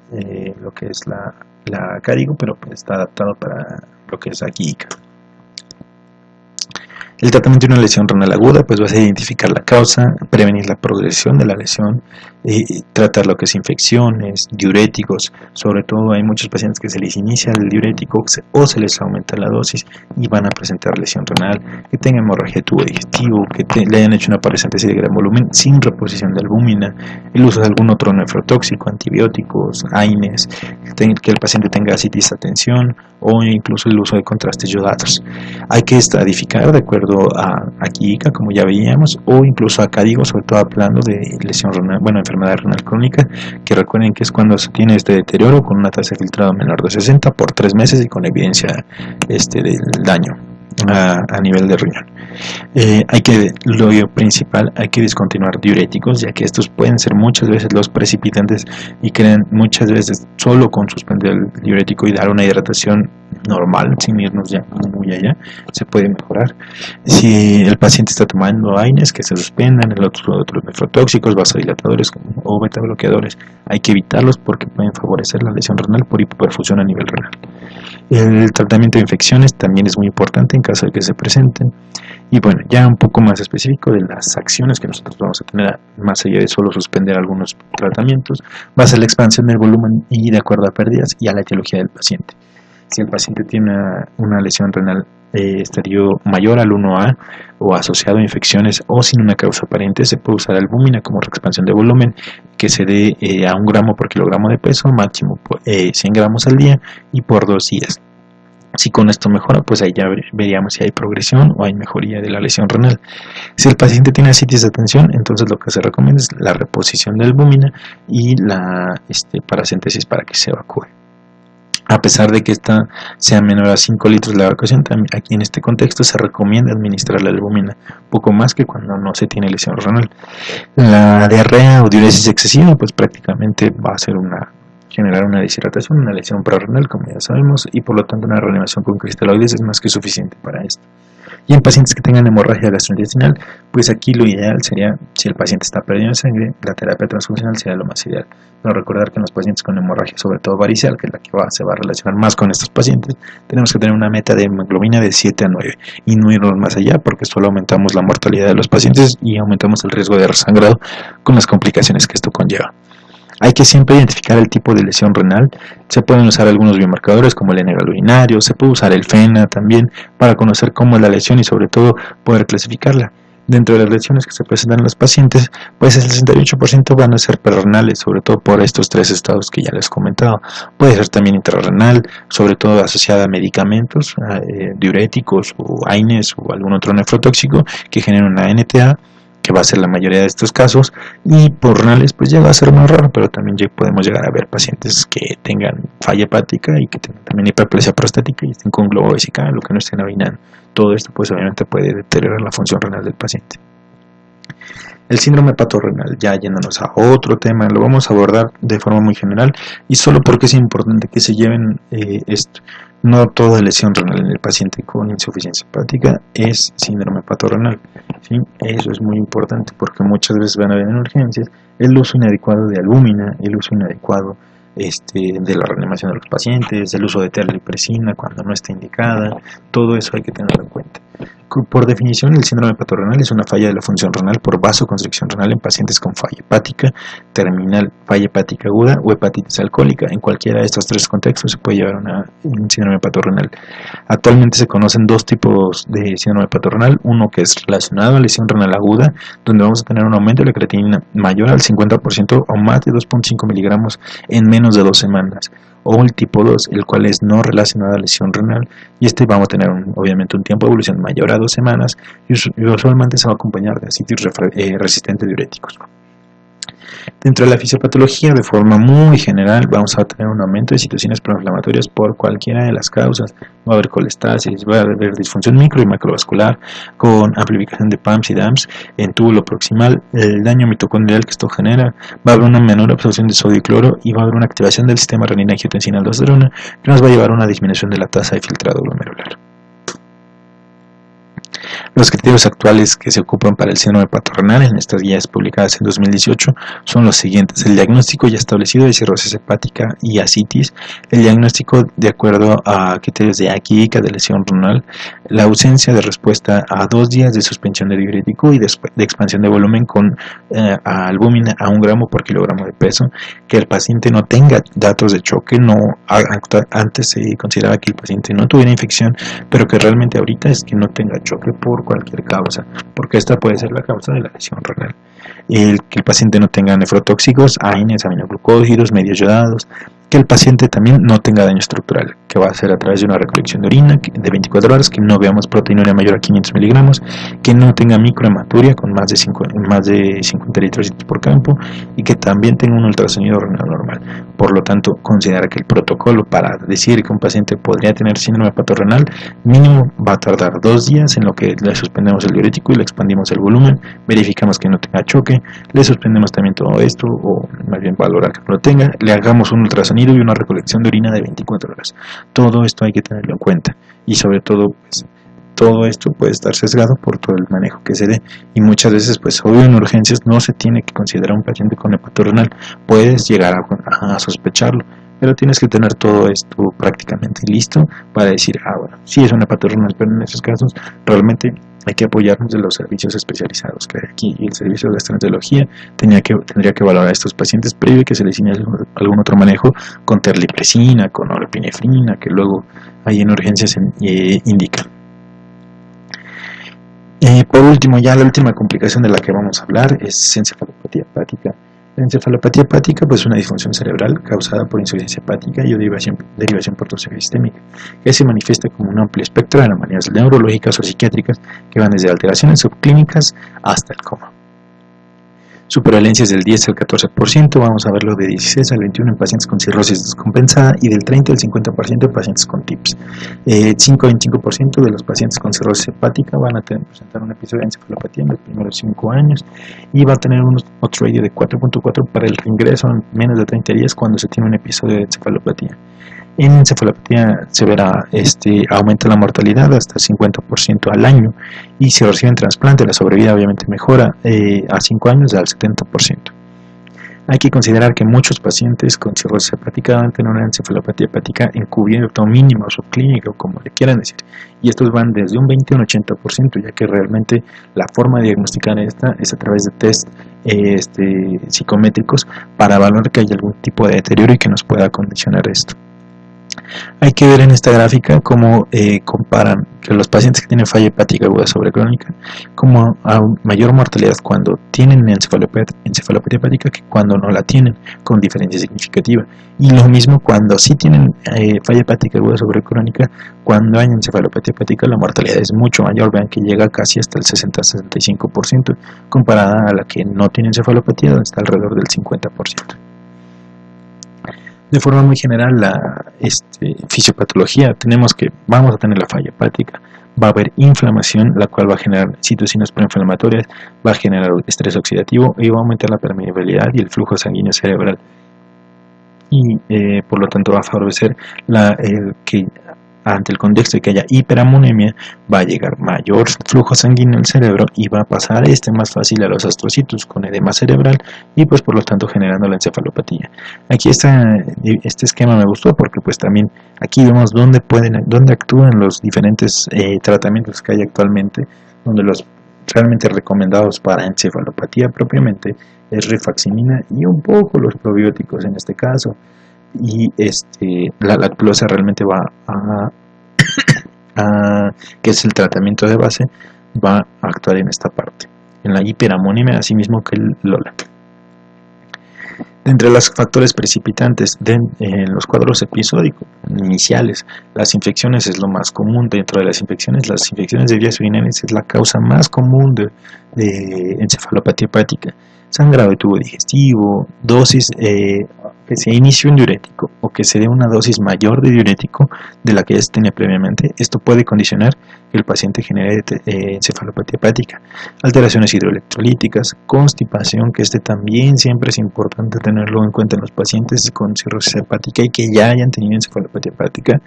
S1: lo que es la CADIGO, pero pues está adaptado para lo que es aquí ICA. El tratamiento de una lesión renal aguda pues va a ser identificar la causa, prevenir la progresión de la lesión, tratar lo que es infecciones, diuréticos. Sobre todo hay muchos pacientes que se les inicia el diurético o se les aumenta la dosis y van a presentar lesión renal, que tengan hemorragia de tubo digestivo, que le hayan hecho una paresthesia de gran volumen sin reposición de albúmina, el uso de algún otro nefrotóxico, antibióticos, AINES, que el paciente tenga ascitis a tensión o incluso el uso de contrastes yodados. Hay que estratificar de acuerdo a ICA, como ya veíamos, o incluso a CADIGO, sobre todo hablando de lesión renal, enfermedad renal crónica, que recuerden que es cuando se tiene este deterioro con una tasa de filtrado menor de 60 por 3 meses y con evidencia del daño a nivel de riñón. Lo principal, hay que discontinuar diuréticos, ya que estos pueden ser muchas veces los precipitantes y crean muchas veces solo con suspender el diurético y dar una hidratación normal, sin irnos ya muy allá, se puede mejorar. Si el paciente está tomando AINES, que se suspendan, otros nefrotóxicos, vasodilatadores o beta bloqueadores, hay que evitarlos porque pueden favorecer la lesión renal por hipoperfusión a nivel renal. El tratamiento de infecciones también es muy importante en caso de que se presenten. Y bueno, ya un poco más específico de las acciones que nosotros vamos a tener, más allá de solo suspender algunos tratamientos, va a ser la expansión del volumen y de acuerdo a pérdidas y a la etiología del paciente. Si el paciente tiene una lesión renal estadio mayor al 1A o asociado a infecciones o sin una causa aparente, se puede usar albúmina como expansión de volumen que se dé a 1 gramo por kilogramo de peso, máximo 100 gramos al día y por 2 días. Si con esto mejora, pues ahí ya veríamos si hay progresión o hay mejoría de la lesión renal. Si el paciente tiene ascitis de tensión, entonces lo que se recomienda es la reposición de albúmina y la paracentesis para que se evacúe. A pesar de que esta sea menor a 5 litros de la evacuación, también aquí en este contexto se recomienda administrar la albúmina, poco más que cuando no se tiene lesión renal. La diarrea o diuresis excesiva, pues prácticamente va a ser una generar una deshidratación, una lesión prerrenal, como ya sabemos, y por lo tanto una reanimación con cristaloides es más que suficiente para esto. Y en pacientes que tengan hemorragia gastrointestinal, pues aquí lo ideal sería, si el paciente está perdiendo sangre, la terapia transfusional sería lo más ideal. Pero recordar que en los pacientes con hemorragia, sobre todo varicial, que es la que se va a relacionar más con estos pacientes, tenemos que tener una meta de hemoglobina de 7 a 9 y no irnos más allá, porque solo aumentamos la mortalidad de los pacientes y aumentamos el riesgo de resangrado con las complicaciones que esto conlleva. Hay que siempre identificar el tipo de lesión renal. Se pueden usar algunos biomarcadores como el N-gal urinario, se puede usar el FENA también para conocer cómo es la lesión y sobre todo poder clasificarla. Dentro de las lesiones que se presentan en los pacientes, pues el 68% van a ser perrenales, sobre todo por estos tres estados que ya les he comentado. Puede ser también intrarrenal, sobre todo asociada a medicamentos, diuréticos o AINES o algún otro nefrotóxico que generan una NTA, que va a ser la mayoría de estos casos, y por renales pues ya va a ser más raro, pero también ya podemos llegar a ver pacientes que tengan falla hepática y que tengan también hiperplasia prostática y estén con globo vesical, lo que no estén orinando. Todo esto pues obviamente puede deteriorar la función renal del paciente. El síndrome hepatorrenal, ya yéndonos a otro tema, lo vamos a abordar de forma muy general y solo porque es importante que se lleven esto. No toda lesión renal en el paciente con insuficiencia hepática es síndrome hepatorrenal, ¿sí? Eso es muy importante porque muchas veces van a ver en urgencias el uso inadecuado de albúmina, el uso inadecuado de la reanimación de los pacientes, el uso de terlipresina cuando no está indicada, todo eso hay que tenerlo en cuenta. Por definición, el síndrome hepatorrenal es una falla de la función renal por vasoconstricción renal en pacientes con falla hepática terminal, falla hepática aguda o hepatitis alcohólica. En cualquiera de estos tres contextos se puede llevar un síndrome hepatorrenal. Actualmente se conocen dos tipos de síndrome hepatorrenal, uno que es relacionado a lesión renal aguda, donde vamos a tener un aumento de la creatinina mayor al 50% o más de 2.5 miligramos en menos de 2 semanas. O el tipo 2, el cual es no relacionado a lesión renal, y vamos a tener obviamente un tiempo de evolución mayor a 2 semanas y usualmente se va a acompañar de ascitis resistente diuréticos. Dentro de la fisiopatología, de forma muy general, vamos a tener un aumento de citocinas proinflamatorias por cualquiera de las causas. Va a haber colestasis, va a haber disfunción micro y macrovascular con amplificación de PAMS y DAMS en túbulo proximal, el daño mitocondrial que esto genera, va a haber una menor absorción de sodio y cloro y va a haber una activación del sistema renina-angiotensina-aldosterona que nos va a llevar a una disminución de la tasa de filtrado glomerular. Los criterios actuales que se ocupan para el síndrome hepatorrenal en estas guías publicadas en 2018 son los siguientes: el diagnóstico ya establecido de cirrosis hepática y ascitis, el diagnóstico de acuerdo a criterios de ACI y ICA de lesión renal, la ausencia de respuesta a 2 días de suspensión de diurético y de expansión de volumen con albúmina a 1 gramo por kilogramo de peso, que el paciente no tenga datos de choque, antes se consideraba que el paciente no tuviera infección, pero que realmente ahorita es que no tenga choque por cualquier causa, porque esta puede ser la causa de la lesión renal. Que el paciente no tenga nefrotóxicos, AINES, aminoglucósidos, medios yodados, que el paciente también no tenga daño estructural, que va a ser a través de una recolección de orina de 24 horas, que no veamos proteinuria mayor a 500 miligramos, que no tenga microhematuria con más de 50 eritrocitos por campo y que también tenga un ultrasonido renal normal. Por lo tanto, considera que el protocolo para decir que un paciente podría tener síndrome hepatorrenal mínimo va a tardar 2 días en lo que le suspendemos el diurético y le expandimos el volumen, verificamos que no tenga choque, le suspendemos también todo esto, o más bien valorar que no lo tenga, le hagamos un ultrasonido y una recolección de orina de 24 horas. Todo esto hay que tenerlo en cuenta y sobre todo pues, todo esto puede estar sesgado por todo el manejo que se dé y muchas veces pues obvio en urgencias no se tiene que considerar un paciente con hepatorrenal, puedes llegar a sospecharlo, pero tienes que tener todo esto prácticamente listo para decir, bueno, sí es una hepatorrenal, pero en esos casos realmente hay que apoyarnos de los servicios especializados que hay aquí, y el servicio de gastroenterología tendría que valorar a estos pacientes previo que se les inicie algún otro manejo con terlipresina, con norepinefrina, que luego ahí en urgencias se indican. Por último, ya la última complicación de la que vamos a hablar es encefalopatía hepática. La encefalopatía hepática pues, es una disfunción cerebral causada por insuficiencia hepática y o derivación por toxicidad sistémica, que se manifiesta como un amplio espectro de anomalías neurológicas o psiquiátricas que van desde alteraciones subclínicas hasta el coma. Su prevalencia es del 10 al 14%, vamos a verlo de 16 al 21 en pacientes con cirrosis descompensada y del 30 al 50% en pacientes con TIPS. 5 a 25% de los pacientes con cirrosis hepática van a presentar un episodio de encefalopatía en los primeros 5 años y va a tener un odds ratio de 4.4 para el reingreso en menos de 30 días cuando se tiene un episodio de encefalopatía. En encefalopatía severa aumenta la mortalidad hasta el 50% al año y si reciben trasplante la sobrevida obviamente mejora a 5 años al 70%. Hay que considerar que muchos pacientes con cirrosis hepática van a tener una encefalopatía hepática encubierta o mínima o subclínica o como le quieran decir, y estos van desde un 20 a un 80%, ya que realmente la forma de diagnosticar esta es a través de test psicométricos para evaluar que hay algún tipo de deterioro y que nos pueda condicionar esto. Hay que ver en esta gráfica cómo comparan que los pacientes que tienen falla hepática aguda sobrecrónica como a mayor mortalidad cuando tienen encefalopatía hepática que cuando no la tienen, con diferencia significativa. Y lo mismo cuando sí tienen falla hepática aguda sobrecrónica, cuando hay encefalopatía hepática la mortalidad es mucho mayor, vean que llega casi hasta el 60-65% comparada a la que no tiene encefalopatía, donde está alrededor del 50%. De forma muy general, la fisiopatología, vamos a tener la falla hepática, va a haber inflamación, la cual va a generar citocinas proinflamatorias, va a generar estrés oxidativo y va a aumentar la permeabilidad y el flujo sanguíneo cerebral. Y por lo tanto va a favorecer que ante el contexto de que haya hiperamonemia, va a llegar mayor flujo sanguíneo al cerebro y va a pasar más fácil a los astrocitos con edema cerebral y pues por lo tanto generando la encefalopatía. Aquí este esquema me gustó porque pues también aquí vemos dónde actúan los diferentes tratamientos que hay actualmente, donde los realmente recomendados para encefalopatía propiamente es rifaximirina y un poco los probióticos en este caso. Y la lactulosa realmente va que es el tratamiento de base, va a actuar en esta parte, en la hiperamonemia, así mismo que el LOLA. Entre los factores precipitantes en los cuadros episódicos iniciales, las infecciones es lo más común. Dentro de las infecciones de vías urinarias es la causa más común de encefalopatía hepática. Sangrado de tubo digestivo, dosis que se inicie un diurético o que se dé una dosis mayor de diurético de la que ya se tenía previamente. Esto puede condicionar que el paciente genere encefalopatía hepática. Alteraciones hidroelectrolíticas, constipación, que también siempre es importante tenerlo en cuenta en los pacientes con cirrosis hepática y que ya hayan tenido encefalopatía hepática.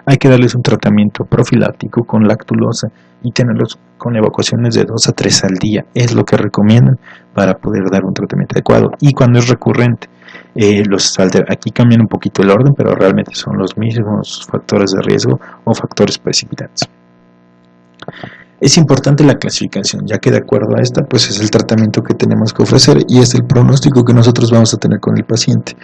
S1: Hay que darles un tratamiento profiláctico con lactulosa y tenerlos con evacuaciones de 2 a 3 al día, es lo que recomiendan para poder dar un tratamiento adecuado. Y cuando es recurrente, aquí cambian un poquito el orden, pero realmente son los mismos factores de riesgo o factores precipitantes. Es importante la clasificación, ya que de acuerdo a esta, pues es el tratamiento que tenemos que ofrecer y es el pronóstico que nosotros vamos a tener con el paciente.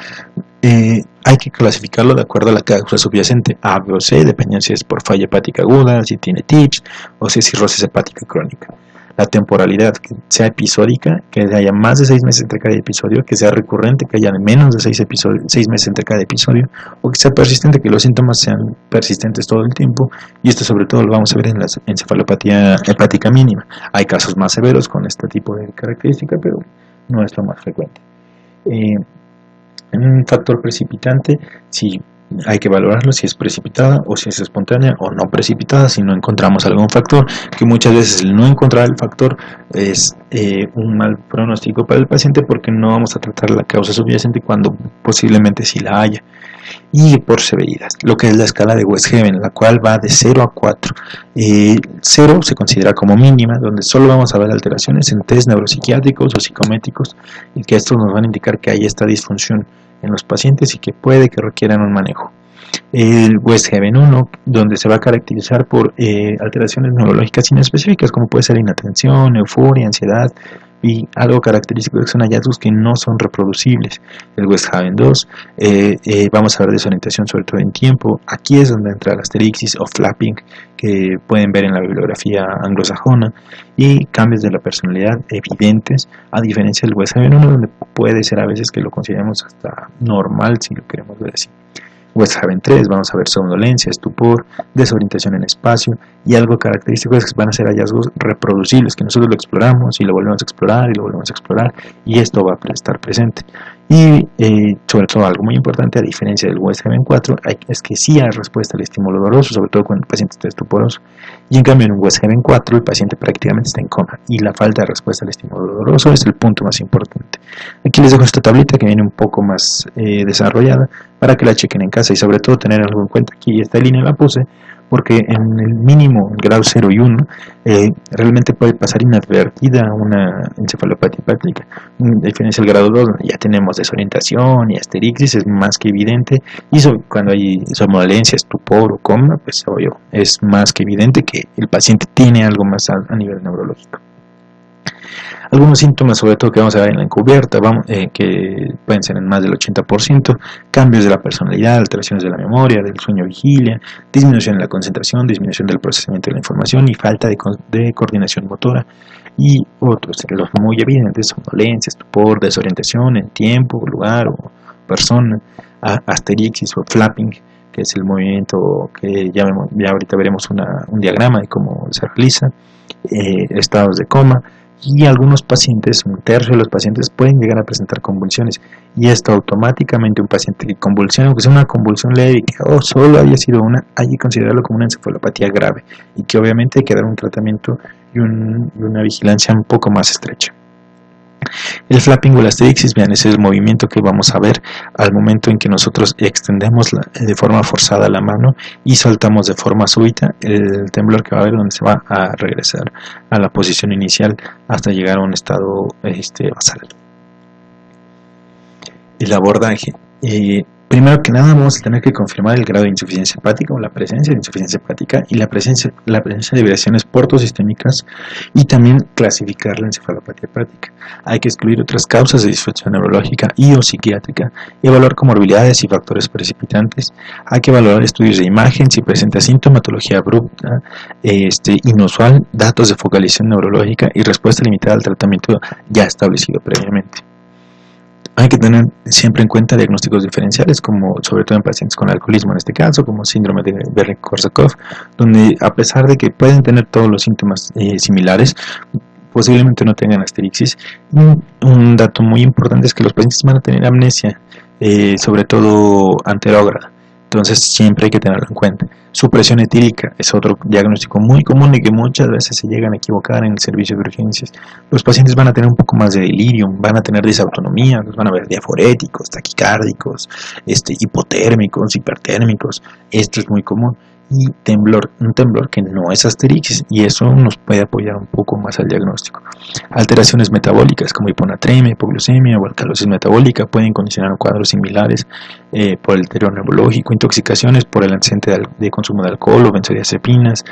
S1: Hay que clasificarlo de acuerdo a la causa subyacente, A, B o C, dependiendo si es por falla hepática aguda, si tiene TIPS o si es cirrosis hepática crónica. La temporalidad, que sea episódica, que haya más de 6 meses entre cada episodio, que sea recurrente, que haya menos de 6 meses entre cada episodio, o que sea persistente, que los síntomas sean persistentes todo el tiempo, y esto sobre todo lo vamos a ver en la encefalopatía hepática mínima. Hay casos más severos con este tipo de característica, pero no es lo más frecuente. Un factor precipitante, si hay que valorarlo si es precipitada o si es espontánea o no precipitada, si no encontramos algún factor, que muchas veces el no encontrar el factor es un mal pronóstico para el paciente porque no vamos a tratar la causa subyacente cuando posiblemente sí la haya. Y por severidad, lo que es la escala de West Haven, la cual va de 0 a 4. 0 se considera como mínima, donde solo vamos a ver alteraciones en test neuropsiquiátricos o psicométricos y que estos nos van a indicar que hay esta disfunción en los pacientes y que puede que requieran un manejo. El West Haven 1, donde se va a caracterizar por alteraciones neurológicas inespecíficas, como puede ser inatención, euforia, ansiedad, y algo característico que son hallazgos que no son reproducibles. El West Haven 2, vamos a ver desorientación sobre todo en tiempo. Aquí es donde entra la asterixis o flapping, que pueden ver en la bibliografía anglosajona, y cambios de la personalidad evidentes, a diferencia del West Haven 1, donde puede ser a veces que lo consideremos hasta normal, si lo queremos ver así. West Haven 3, vamos a ver somnolencia, estupor, desorientación en espacio, y algo característico es que van a ser hallazgos reproducibles, que nosotros lo exploramos y lo volvemos a explorar y lo volvemos a explorar, y esto va a estar presente. Y sobre todo algo muy importante, a diferencia del West Haven 4, es que sí hay respuesta al estímulo doloroso, sobre todo cuando el paciente está estuporoso, y en cambio en un West Haven 4 el paciente prácticamente está en coma, y la falta de respuesta al estímulo doloroso es el punto más importante. Aquí les dejo esta tablita que viene un poco más desarrollada para que la chequen en casa, y sobre todo tener algo en cuenta. Aquí esta línea la puse porque en el mínimo, grado 0 y 1, realmente puede pasar inadvertida una encefalopatía hepática. A diferencia del grado 2, ya tenemos desorientación y asterixis, es más que evidente, y cuando hay somnolencia, estupor o coma, pues obvio, es más que evidente que el paciente tiene algo más a nivel neurológico. Algunos síntomas, sobre todo que vamos a ver en la encubierta, que pueden ser en más del 80%, cambios de la personalidad, alteraciones de la memoria, del sueño vigilia, disminución en la concentración, disminución del procesamiento de la información y falta de coordinación motora, y otros, los muy evidentes, somnolencia, estupor, desorientación en tiempo, lugar o persona, asterixis o flapping, que es el movimiento que ya ahorita veremos un diagrama de cómo se realiza, estados de coma, y algunos pacientes, un tercio de los pacientes pueden llegar a presentar convulsiones, y esto automáticamente un paciente que convulsiona, aunque sea una convulsión leve y que solo haya sido una, hay que considerarlo como una encefalopatía grave, y que obviamente hay que dar un tratamiento y una vigilancia un poco más estrecha. El flapping o la asterixis, vean, ese es el movimiento que vamos a ver al momento en que nosotros extendemos de forma forzada la mano y soltamos de forma súbita el temblor que va a haber, donde se va a regresar a la posición inicial hasta llegar a un estado basal. El abordaje. Primero que nada vamos a tener que confirmar el grado de insuficiencia hepática o la presencia de insuficiencia hepática y la presencia de vibraciones portosistémicas, y también clasificar la encefalopatía hepática. Hay que excluir otras causas de disfunción neurológica y o psiquiátrica, evaluar comorbilidades y factores precipitantes. Hay que evaluar estudios de imagen si presenta sintomatología abrupta, inusual, datos de focalización neurológica y respuesta limitada al tratamiento ya establecido previamente. Hay que tener siempre en cuenta diagnósticos diferenciales, como sobre todo en pacientes con alcoholismo, en este caso, como síndrome de Berry-Korsakoff, donde a pesar de que pueden tener todos los síntomas similares, posiblemente no tengan asterixis. Un dato muy importante es que los pacientes van a tener amnesia, sobre todo anterógrada. Entonces siempre hay que tenerlo en cuenta. Supresión etílica es otro diagnóstico muy común y que muchas veces se llegan a equivocar en el servicio de urgencias. Los pacientes van a tener un poco más de delirium, van a tener disautonomía, los van a ver diaforéticos, taquicárdicos, hipotérmicos, hipertérmicos. Esto es muy común. Y un temblor que no es asterixis, y eso nos puede apoyar un poco más al diagnóstico. Alteraciones metabólicas como hiponatremia, hipoglucemia o alcalosis metabólica pueden condicionar cuadros similares por el deterioro neurológico, intoxicaciones por el antecedente de consumo de alcohol o benzodiazepinas,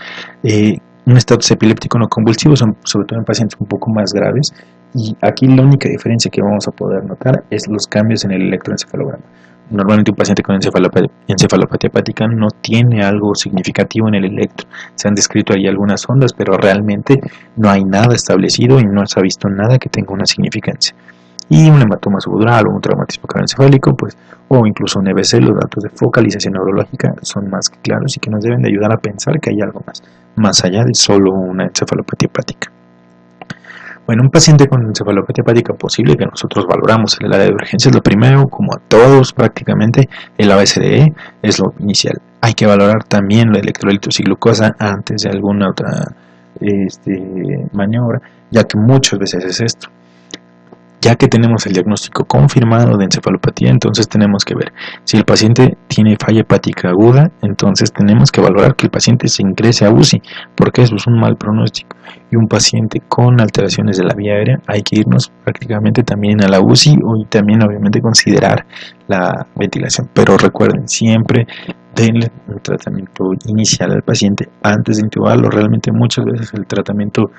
S1: un estatus epiléptico no convulsivo, sobre todo en pacientes un poco más graves, y aquí la única diferencia que vamos a poder notar es los cambios en el electroencefalograma. Normalmente un paciente con encefalopatía hepática no tiene algo significativo en el electro. Se han descrito ahí algunas ondas, pero realmente no hay nada establecido y no se ha visto nada que tenga una significancia. Y un hematoma subdural o un traumatismo craneoencefálico, o incluso un EBC, los datos de focalización neurológica son más que claros y que nos deben de ayudar a pensar que hay algo más allá de solo una encefalopatía hepática. Bueno, un paciente con encefalopatía hepática posible que nosotros valoramos en el área de urgencias, lo primero, como a todos prácticamente, el ABCDE es lo inicial. Hay que valorar también los electrolitos y glucosa antes de alguna otra maniobra, ya que muchas veces es esto. Ya que tenemos el diagnóstico confirmado de encefalopatía, entonces tenemos que ver si el paciente tiene falla hepática aguda, entonces tenemos que valorar que el paciente se ingrese a UCI, porque eso es un mal pronóstico. Y un paciente con alteraciones de la vía aérea, hay que irnos prácticamente también a la UCI y también obviamente considerar la ventilación. Pero recuerden, siempre denle un tratamiento inicial al paciente antes de intubarlo. Realmente muchas veces el tratamiento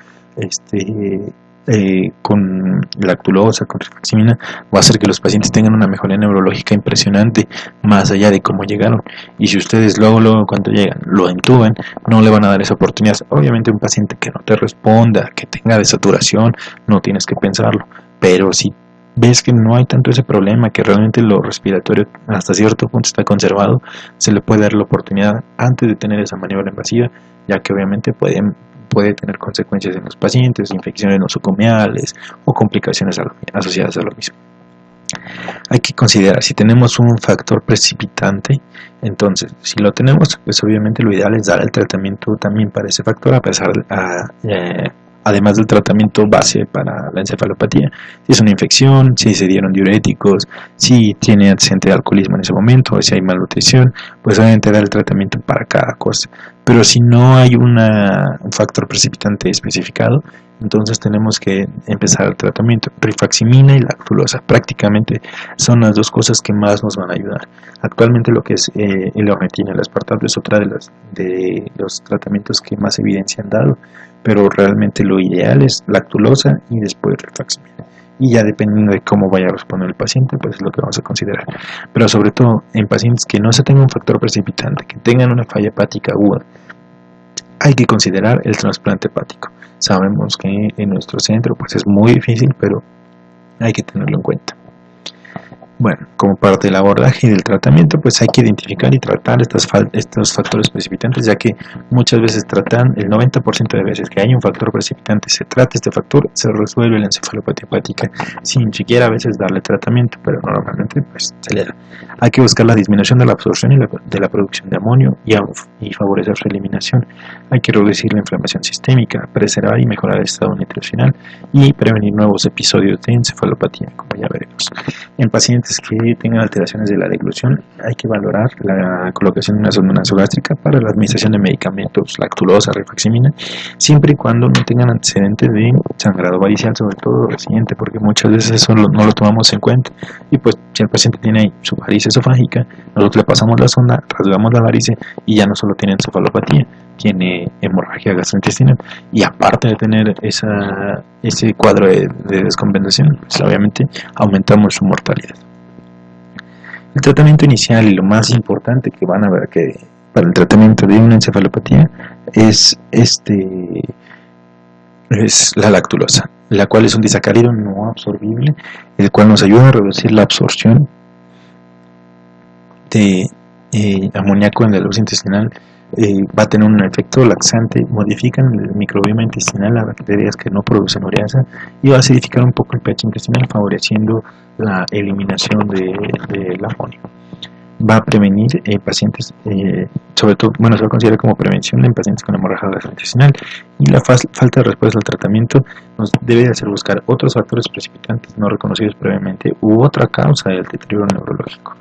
S1: con lactulosa, con rifaximina, va a hacer que los pacientes tengan una mejoría neurológica impresionante, más allá de cómo llegaron. Y si ustedes luego cuando llegan lo intuban, no le van a dar esa oportunidad. Obviamente un paciente que no te responda, que tenga desaturación, no tienes que pensarlo, pero si ves que no hay tanto ese problema, que realmente lo respiratorio hasta cierto punto está conservado, se le puede dar la oportunidad antes de tener esa maniobra invasiva, ya que obviamente puede tener consecuencias en los pacientes, infecciones nosocomiales o complicaciones asociadas a lo mismo. Hay que considerar si tenemos un factor precipitante, entonces si lo tenemos, pues obviamente lo ideal es dar el tratamiento también para ese factor, además del tratamiento base para la encefalopatía. Si es una infección, si se dieron diuréticos, si tiene antecedente de alcoholismo en ese momento, o si hay malnutrición, pues obviamente dar el tratamiento para cada cosa. Pero si no hay un factor precipitante especificado, entonces tenemos que empezar el tratamiento. Rifaximina y lactulosa prácticamente son las dos cosas que más nos van a ayudar. Actualmente lo que es el ornitina, el aspartato, es otra de los tratamientos que más evidencia han dado, pero realmente lo ideal es lactulosa y después rifaximina. Y ya dependiendo de cómo vaya a responder el paciente, pues es lo que vamos a considerar. Pero sobre todo en pacientes que no se tenga un factor precipitante, que tengan una falla hepática aguda, hay que considerar el trasplante hepático. Sabemos que en nuestro centro pues es muy difícil, pero hay que tenerlo en cuenta. Bueno, como parte del abordaje y del tratamiento, pues hay que identificar y tratar estos factores precipitantes, ya que muchas veces el 90% de veces que hay un factor precipitante, se trata este factor, se resuelve la encefalopatía hepática sin siquiera a veces darle tratamiento, pero normalmente pues se le da. Hay que buscar la disminución de la absorción y de la producción de amonio y favorecer su eliminación. Hay que reducir la inflamación sistémica, preservar y mejorar el estado nutricional y prevenir nuevos episodios de encefalopatía, como ya veremos. En pacientes que tengan alteraciones de la deglución, hay que valorar la colocación de una sonda nasogástrica para la administración de medicamentos, lactulosa, rifaximina, siempre y cuando no tengan antecedentes de sangrado varicial, sobre todo reciente, porque muchas veces eso no lo tomamos en cuenta. Y pues si el paciente tiene su varice esofágica, nosotros le pasamos la sonda, rasgamos la varice y ya no solo tiene encefalopatía, tiene hemorragia gastrointestinal, y aparte de tener ese cuadro de descompensación, pues obviamente aumentamos su mortalidad. El tratamiento inicial y lo más importante que van a ver que para el tratamiento de una encefalopatía es la lactulosa, la cual es un disacárido no absorbible, el cual nos ayuda a reducir la absorción de amoníaco en la luz intestinal. Va a tener un efecto laxante, modifican el microbioma intestinal, las bacterias que no producen ureasa, y va a acidificar un poco el pH intestinal, favoreciendo la eliminación del amonio. Va a prevenir pacientes, sobre todo, se va a considerar como prevención en pacientes con hemorragia gastrointestinal, y la falta de respuesta al tratamiento nos debe de hacer buscar otros factores precipitantes no reconocidos previamente u otra causa del deterioro neurológico.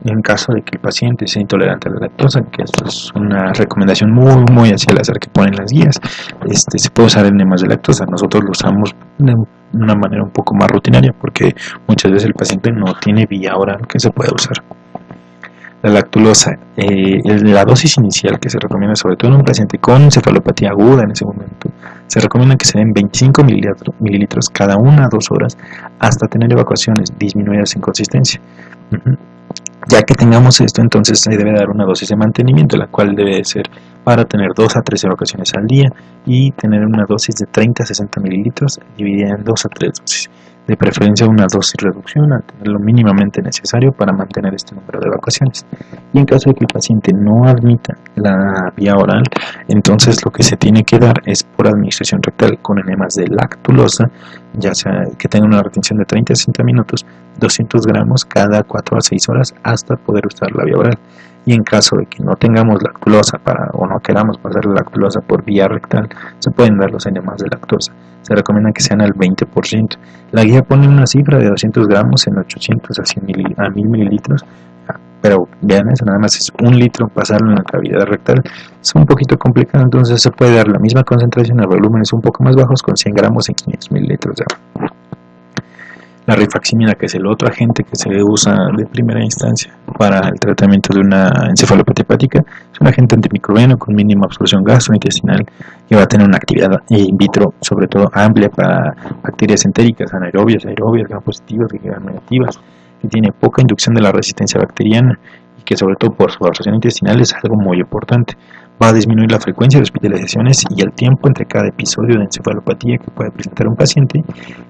S1: En caso de que el paciente sea intolerante a la lactosa, que esto es una recomendación muy hacia el azar que ponen las guías, se puede usar enemas de lactosa. Nosotros lo usamos de una manera un poco más rutinaria porque muchas veces el paciente no tiene vía oral que se pueda usar. La lactulosa, la dosis inicial que se recomienda, sobre todo en un paciente con encefalopatía aguda en ese momento, se recomienda que se den 25 mililitros cada 1 a 2 horas hasta tener evacuaciones disminuidas en consistencia. Ya que tengamos esto, entonces se debe dar una dosis de mantenimiento, la cual debe ser para tener 2 a 3 evacuaciones al día y tener una dosis de 30 a 60 mililitros dividida en 2 a 3 dosis. De preferencia una dosis reducción al tener lo mínimamente necesario para mantener este número de evacuaciones. Y en caso de que el paciente no admita la vía oral, entonces lo que se tiene que dar es por administración rectal con enemas de lactulosa, ya sea que tenga una retención de 30 a 60 minutos, 200 gramos cada 4 a 6 horas hasta poder usar la vía oral. Y en caso de que no tengamos lactulosa o no queramos pasar la lactulosa por vía rectal, se pueden dar los enemas de lactosa. Se recomienda que sean al 20%. La guía pone una cifra de 200 gramos en 800 a 1000 mililitros, pero vean eso, nada más es 1 litro pasarlo en la cavidad rectal. Es un poquito complicado, entonces se puede dar la misma concentración a volúmenes un poco más bajos con 100 gramos en 500 mililitros de agua. La rifaximina, que es el otro agente que se usa de primera instancia para el tratamiento de una encefalopatía hepática, es un agente antimicrobiano con mínima absorción gastrointestinal que va a tener una actividad in vitro, sobre todo amplia para bacterias entéricas, anaerobias, aerobias, gram positivas, gram negativas, que tiene poca inducción de la resistencia bacteriana y que sobre todo por su absorción intestinal es algo muy importante. Va a disminuir la frecuencia de hospitalizaciones y el tiempo entre cada episodio de encefalopatía que puede presentar un paciente,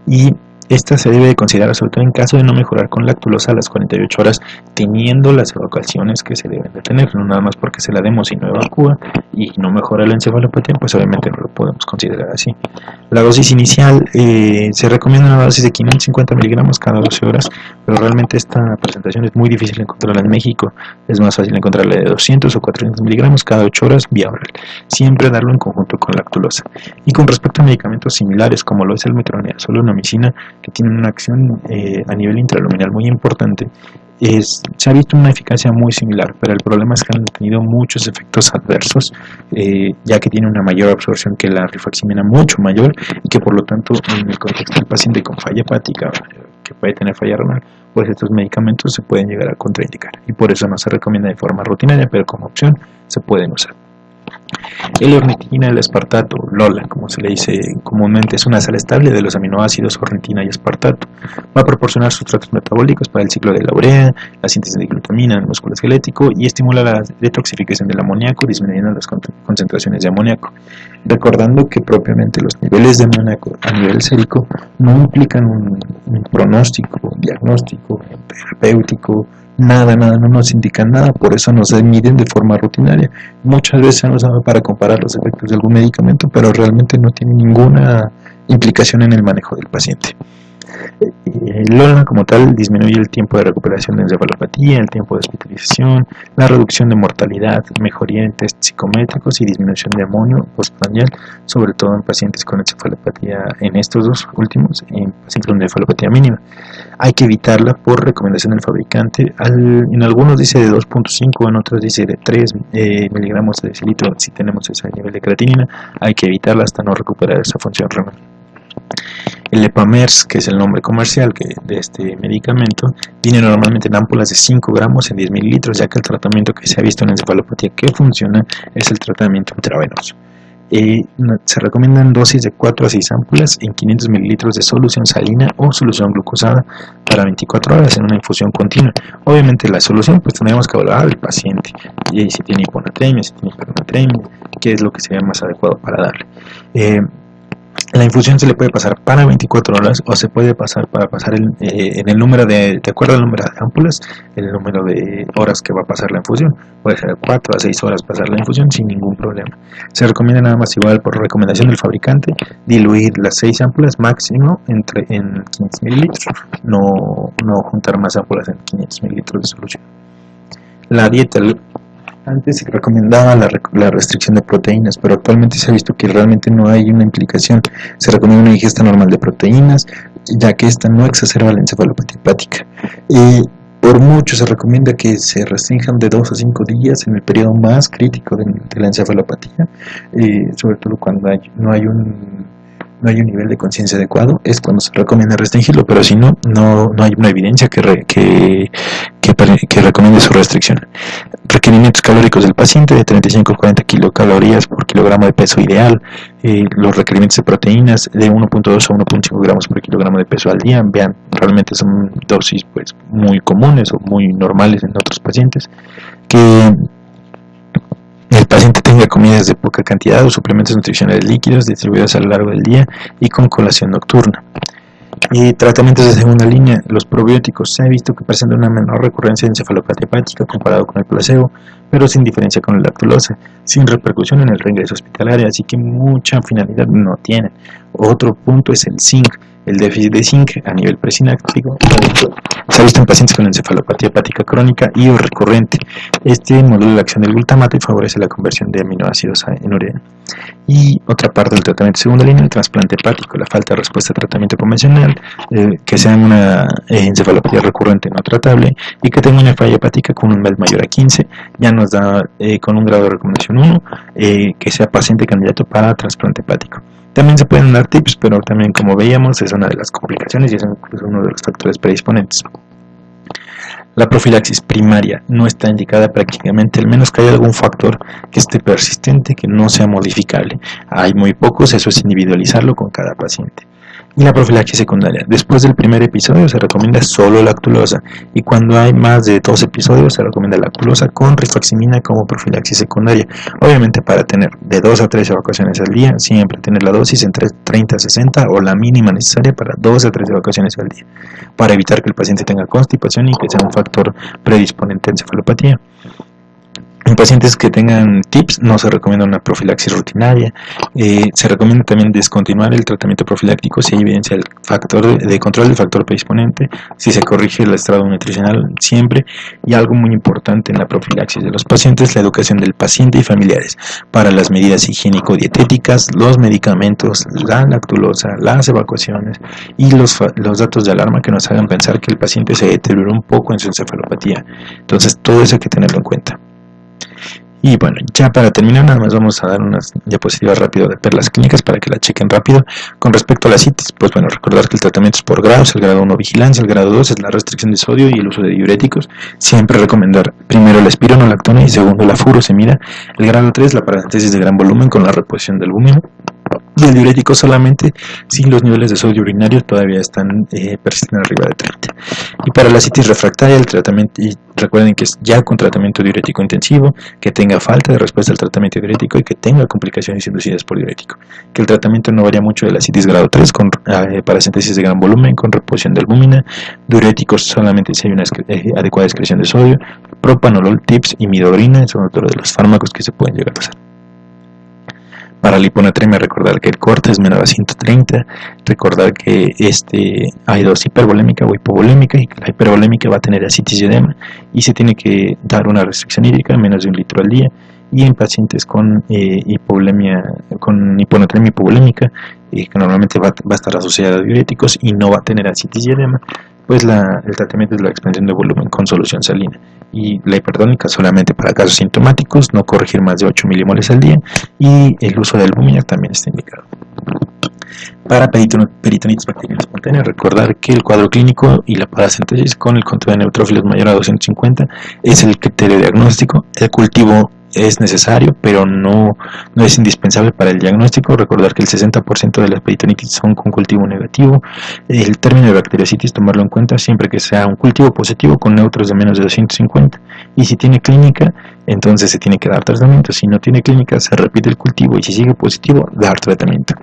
S1: y esta se debe de considerar sobre todo en caso de no mejorar con lactulosa a las 48 horas, teniendo las evacuaciones que se deben de tener, no nada más porque se la demos y no evacúa y no mejora la encefalopatía, pues obviamente no lo podemos considerar así. La dosis inicial se recomienda una dosis de 550 miligramos cada 12 horas, pero realmente esta presentación es muy difícil encontrarla en México, es más fácil encontrarla de 200 o 400 miligramos cada 8 horas vía oral, siempre darlo en conjunto con lactulosa. Y con respecto a medicamentos similares como lo es el metronidazol o namicina, que tienen una acción a nivel intraluminal muy importante, se ha visto una eficacia muy similar, pero el problema es que han tenido muchos efectos adversos, ya que tiene una mayor absorción que la rifaximirona, mucho mayor, y que por lo tanto en el contexto del paciente con falla hepática, que puede tener falla renal, pues estos medicamentos se pueden llegar a contraindicar, y por eso no se recomienda de forma rutinaria, pero como opción se pueden usar. El ornitina, el espartato, LOLA, como se le dice comúnmente, es una sal estable de los aminoácidos ornitina y espartato. Va a proporcionar sustratos metabólicos para el ciclo de la urea, la síntesis de glutamina en el músculo esquelético y estimula la detoxificación del amoníaco, disminuyendo las concentraciones de amoníaco. Recordando que propiamente los niveles de amoníaco a nivel sérico no implican un pronóstico, un diagnóstico, un terapéutico, nada, no nos indican nada, por eso no se miden de forma rutinaria. Muchas veces se han usado para comparar los efectos de algún medicamento, pero realmente no tiene ninguna implicación en el manejo del paciente. El LOLA como tal disminuye el tiempo de recuperación de encefalopatía, el tiempo de hospitalización, la reducción de mortalidad, mejoría en test psicométricos y disminución de amonio postprandial, sobre todo en pacientes con encefalopatía, en estos dos últimos, en pacientes con encefalopatía mínima. Hay que evitarla por recomendación del fabricante, en algunos dice de 2.5, en otros dice de 3 miligramos de decilitro. Si tenemos ese nivel de creatinina, hay que evitarla hasta no recuperar esa función renal. El Epamers, que es el nombre comercial de este medicamento, viene normalmente en ámpulas de 5 gramos en 10 mililitros, ya que el tratamiento que se ha visto en encefalopatía que funciona es el tratamiento intravenoso. Se recomiendan dosis de 4 a 6 ámpulas en 500 mililitros de solución salina o solución glucosada para 24 horas en una infusión continua. Obviamente la solución pues tendríamos que evaluar al paciente, y si tiene hiponatremia, si tiene hipernatremia, qué es lo que sería más adecuado para darle. La infusión se le puede pasar para 24 horas o se puede pasar para pasar en el número de acuerdo al número de ámpulas, el número de horas que va a pasar la infusión. Puede ser 4 a 6 horas pasar la infusión sin ningún problema. Se recomienda nada más, igual por recomendación del fabricante, diluir las 6 ámpulas máximo en 500 mililitros, no juntar más ámpulas en 500 mililitros de solución. La dieta. Antes se recomendaba la restricción de proteínas, pero actualmente se ha visto que realmente no hay una implicación. Se recomienda una ingesta normal de proteínas, ya que esta no exacerba la encefalopatía hepática. Por mucho se recomienda que se restrinjan de 2 a 5 días en el periodo más crítico de la encefalopatía, sobre todo cuando no hay un nivel de conciencia adecuado, es cuando se recomienda restringirlo, pero si no hay una evidencia que recomiende su restricción. Requerimientos calóricos del paciente de 35 a 40 kilocalorías por kilogramo de peso ideal. Los requerimientos de proteínas de 1.2 a 1.5 gramos por kilogramo de peso al día. Vean, realmente son dosis pues muy comunes o muy normales en otros pacientes. Que el paciente tenga comidas de poca cantidad o suplementos nutricionales líquidos distribuidos a lo largo del día y con colación nocturna. Tratamientos de segunda línea. Los probióticos se ha visto que presentan una menor recurrencia de encefalopatía hepática comparado con el placebo, pero sin diferencia con la lactulosa, sin repercusión en el reingreso hospitalario, así que mucha finalidad no tienen. Otro punto es el zinc. El déficit de zinc a nivel presináptico se ha visto en pacientes con encefalopatía hepática crónica y o recurrente. Este modula la acción del glutamato y favorece la conversión de aminoácidos en urea. Y otra parte del tratamiento de segunda línea, el trasplante hepático, la falta de respuesta a tratamiento convencional, que sea una encefalopatía recurrente no tratable y que tenga una falla hepática con un MED mayor a 15, ya nos da con un grado de recomendación 1, que sea paciente candidato para trasplante hepático. También se pueden dar tips, pero también, como veíamos, es una de las complicaciones y es incluso uno de los factores predisponentes. La profilaxis primaria no está indicada prácticamente, al menos que haya algún factor que esté persistente, que no sea modificable. Hay muy pocos, eso es individualizarlo con cada paciente. Y la profilaxis secundaria. Después del primer episodio se recomienda solo lactulosa, y cuando hay más de 2 episodios se recomienda lactulosa con rifaximina como profilaxis secundaria. Obviamente para tener de 2 a 3 evacuaciones al día, siempre tener la dosis entre 30 a 60 o la mínima necesaria para 2 a 3 evacuaciones al día, para evitar que el paciente tenga constipación y que sea un factor predisponente a encefalopatía. En pacientes que tengan TIPS no se recomienda una profilaxis rutinaria. Se recomienda también descontinuar el tratamiento profiláctico si hay evidencia del factor de control del factor predisponente, si se corrige el estrado nutricional siempre, y algo muy importante en la profilaxis de los pacientes, la educación del paciente y familiares para las medidas higiénico-dietéticas, los medicamentos, la lactulosa, las evacuaciones y los datos de alarma que nos hagan pensar que el paciente se deterioró un poco en su encefalopatía. Entonces todo eso hay que tenerlo en cuenta. Y bueno, ya para terminar nada más vamos a dar unas diapositivas rápido de perlas clínicas para que la chequen rápido. Con respecto a la citis, pues bueno, recordar que el tratamiento es por grados, el grado 1 vigilancia, el grado 2 es la restricción de sodio y el uso de diuréticos. Siempre recomendar primero la espironolactona y segundo la furosemida. El grado 3 la paracentesis de gran volumen con la reposición del albúmino. Y el diurético solamente si los niveles de sodio urinario todavía persisten arriba de 30. Y para la citis refractaria, el tratamiento, y recuerden que es ya con tratamiento diurético intensivo, que tenga falta de respuesta al tratamiento diurético y que tenga complicaciones inducidas por diurético. Que el tratamiento no varía mucho de la citis grado 3 con paracentesis de gran volumen, con reposición de albúmina, diuréticos solamente si hay una adecuada excreción de sodio, propanolol, TIPS y midodrina son otros de los fármacos que se pueden llegar a usar. Para la hiponatremia, recordar que el corte es menor a 130, recordar que hay dos, hipervolémica o hipovolémica, y que la hipervolémica va a tener ascitis y edema, y se tiene que dar una restricción hídrica, menos de 1 litro al día, y en pacientes con hiponatremia hipovolémica, que normalmente va a estar asociada a diuréticos y no va a tener ascitis y edema, pues el tratamiento es la expansión de volumen con solución salina, y la hipertónica solamente para casos sintomáticos, no corregir más de 8 milimoles al día, y el uso de albúmina también está indicado. Para peritonitis bacteriana espontánea, recordar que el cuadro clínico y la paracentesis con el conteo de neutrófilos mayor a 250 es el criterio diagnóstico. El cultivo es necesario, pero no es indispensable para el diagnóstico. Recordar que el 60% de las peritonitis son con cultivo negativo. El término de bacteriocitis, tomarlo en cuenta siempre que sea un cultivo positivo con neutros de menos de 250. Y si tiene clínica, entonces se tiene que dar tratamiento. Si no tiene clínica, se repite el cultivo, y si sigue positivo, dar tratamiento.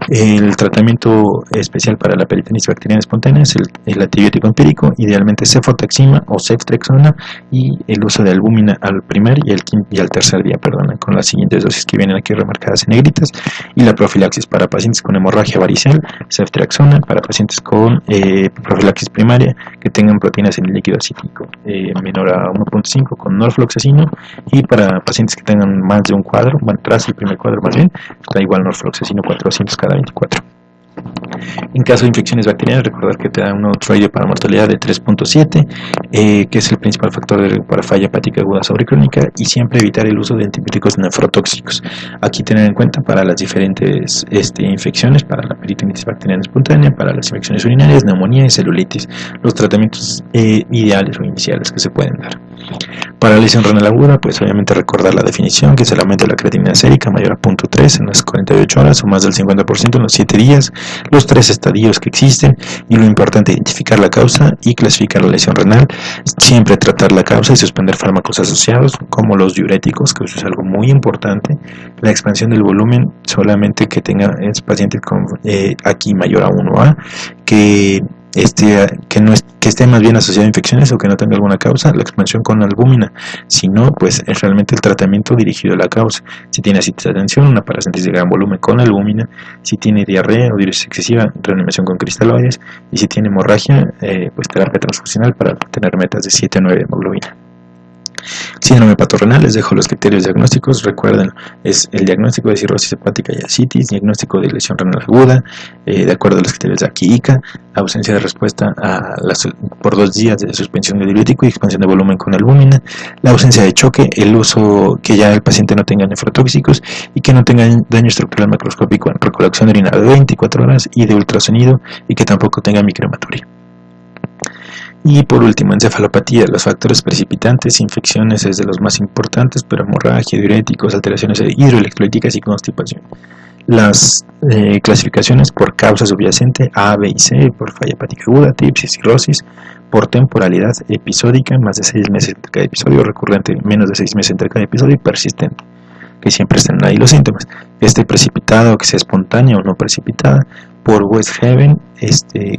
S1: El tratamiento especial para la peritonitis bacteriana espontánea es el antibiótico empírico, idealmente cefotaxima o ceftriaxona, y el uso de albúmina al primer y al tercer día, con las siguientes dosis que vienen aquí remarcadas en negritas. Y la profilaxis para pacientes con hemorragia varicel, ceftriaxona; para pacientes con profilaxis primaria que tengan proteínas en el líquido acítico menor a 1.5 con norfloxacino, y para pacientes que tengan más de un cuadro, tras el primer cuadro más bien, da igual norfloxacino 400 cada 24. En caso de infecciones bacterianas, recordar que te da un outroide para mortalidad de 3.7, que es el principal factor para falla hepática aguda sobrecrónica, y siempre evitar el uso de antibióticos nefrotóxicos. Aquí tener en cuenta para las diferentes infecciones, para la peritonitis bacteriana espontánea, para las infecciones urinarias, neumonía y celulitis, los tratamientos ideales o iniciales que se pueden dar. Para la lesión renal aguda, pues obviamente recordar la definición, que es el aumento de la creatinina sérica mayor a 0.3 en las 48 horas o más del 50% en los 7 días, los 3 estadios que existen, y lo importante, identificar la causa y clasificar la lesión renal, siempre tratar la causa y suspender fármacos asociados como los diuréticos, que eso es algo muy importante. La expansión del volumen, solamente que tenga pacientes con aquí mayor a 1A, que esté más bien asociado a infecciones o que no tenga alguna causa, la expansión con albúmina. Si no, pues es realmente el tratamiento dirigido a la causa. Si tiene ascitis de tensión, una paracentesis de gran volumen con albúmina. Si tiene diarrea o diuresis excesiva, reanimación con cristaloides. Y si tiene hemorragia, pues terapia transfusional para tener metas de 7 a 9 de hemoglobina. Síndrome hepatorenal, les dejo los criterios diagnósticos. Recuerden, es el diagnóstico de cirrosis hepática y ascitis, diagnóstico de lesión renal aguda, de acuerdo a los criterios de AKI-ICA, ausencia de respuesta por 2 días de suspensión de diurético y expansión de volumen con albúmina, la ausencia de choque, el uso que ya el paciente no tenga nefrotóxicos y que no tenga daño estructural macroscópico en recolección de orina de 24 horas y de ultrasonido, y que tampoco tenga microhematuria. Y por último, encefalopatía, los factores precipitantes, infecciones es de los más importantes, pero hemorragia, diuréticos, alteraciones hidroelectrolíticas y constipación. Las clasificaciones por causa subyacente A, B y C, por falla hepática aguda, TIPS y cirrosis, por temporalidad episódica, más de 6 meses entre cada episodio, recurrente, menos de 6 meses entre cada episodio, y persistente, que siempre estén ahí los síntomas. Que esté precipitada o que sea espontánea o no precipitada. Por Westhaven,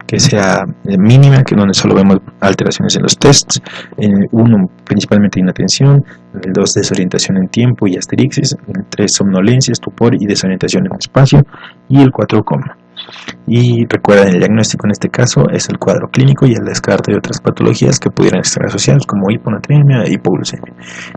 S1: que sea mínima, que donde solo vemos alteraciones en los tests. 1, principalmente inatención. 2, desorientación en tiempo y asterixis. 3, somnolencia, estupor y desorientación en espacio. Y el 4, coma. Y recuerden, el diagnóstico en este caso es el cuadro clínico y el descarte de otras patologías que pudieran estar asociadas, como hiponatremia e hipoglucemia.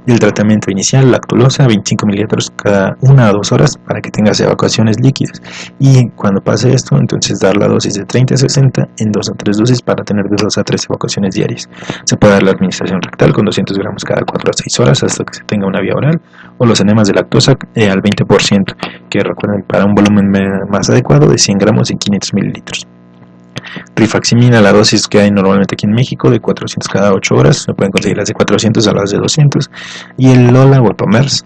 S1: Y el tratamiento inicial, lactulosa, 25 mililitros cada 1 a 2 horas para que tengas evacuaciones líquidas. Y cuando pase esto, entonces dar la dosis de 30 a 60 en 2 a 3 dosis para tener de 2 a 3 evacuaciones diarias. Se puede dar la administración rectal con 200 gramos cada 4 a 6 horas hasta que se tenga una vía oral, o los enemas de lactosa al 20%, que recuerden, para un volumen más adecuado de 100 gramos en 500 mililitros. Rifaximina, la dosis que hay normalmente aquí en México, de 400 cada 8 horas, se pueden conseguir las de 400 a las de 200, y el Lola o el Pomers,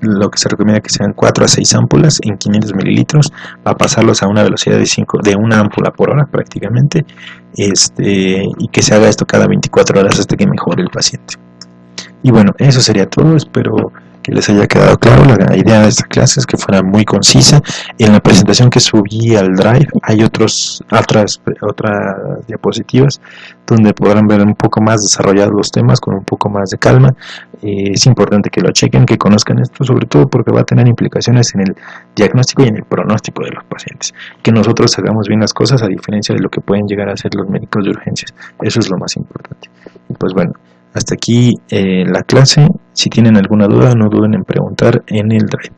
S1: lo que se recomienda que sean 4 a 6 ámpulas en 500 mililitros, para pasarlos a una velocidad de una ámpula por hora prácticamente, y que se haga esto cada 24 horas hasta que mejore el paciente. Y bueno, eso sería todo. Espero que les haya quedado claro. La idea de esta clase es que fuera muy concisa. En la presentación que subí al Drive hay otras diapositivas donde podrán ver un poco más desarrollados los temas con un poco más de calma. Es importante que lo chequen, que conozcan esto, sobre todo porque va a tener implicaciones en el diagnóstico y en el pronóstico de los pacientes. Que nosotros hagamos bien las cosas a diferencia de lo que pueden llegar a hacer los médicos de urgencias. Eso es lo más importante. Y pues bueno, hasta aquí la clase. Si tienen alguna duda, no duden en preguntar en el Drive.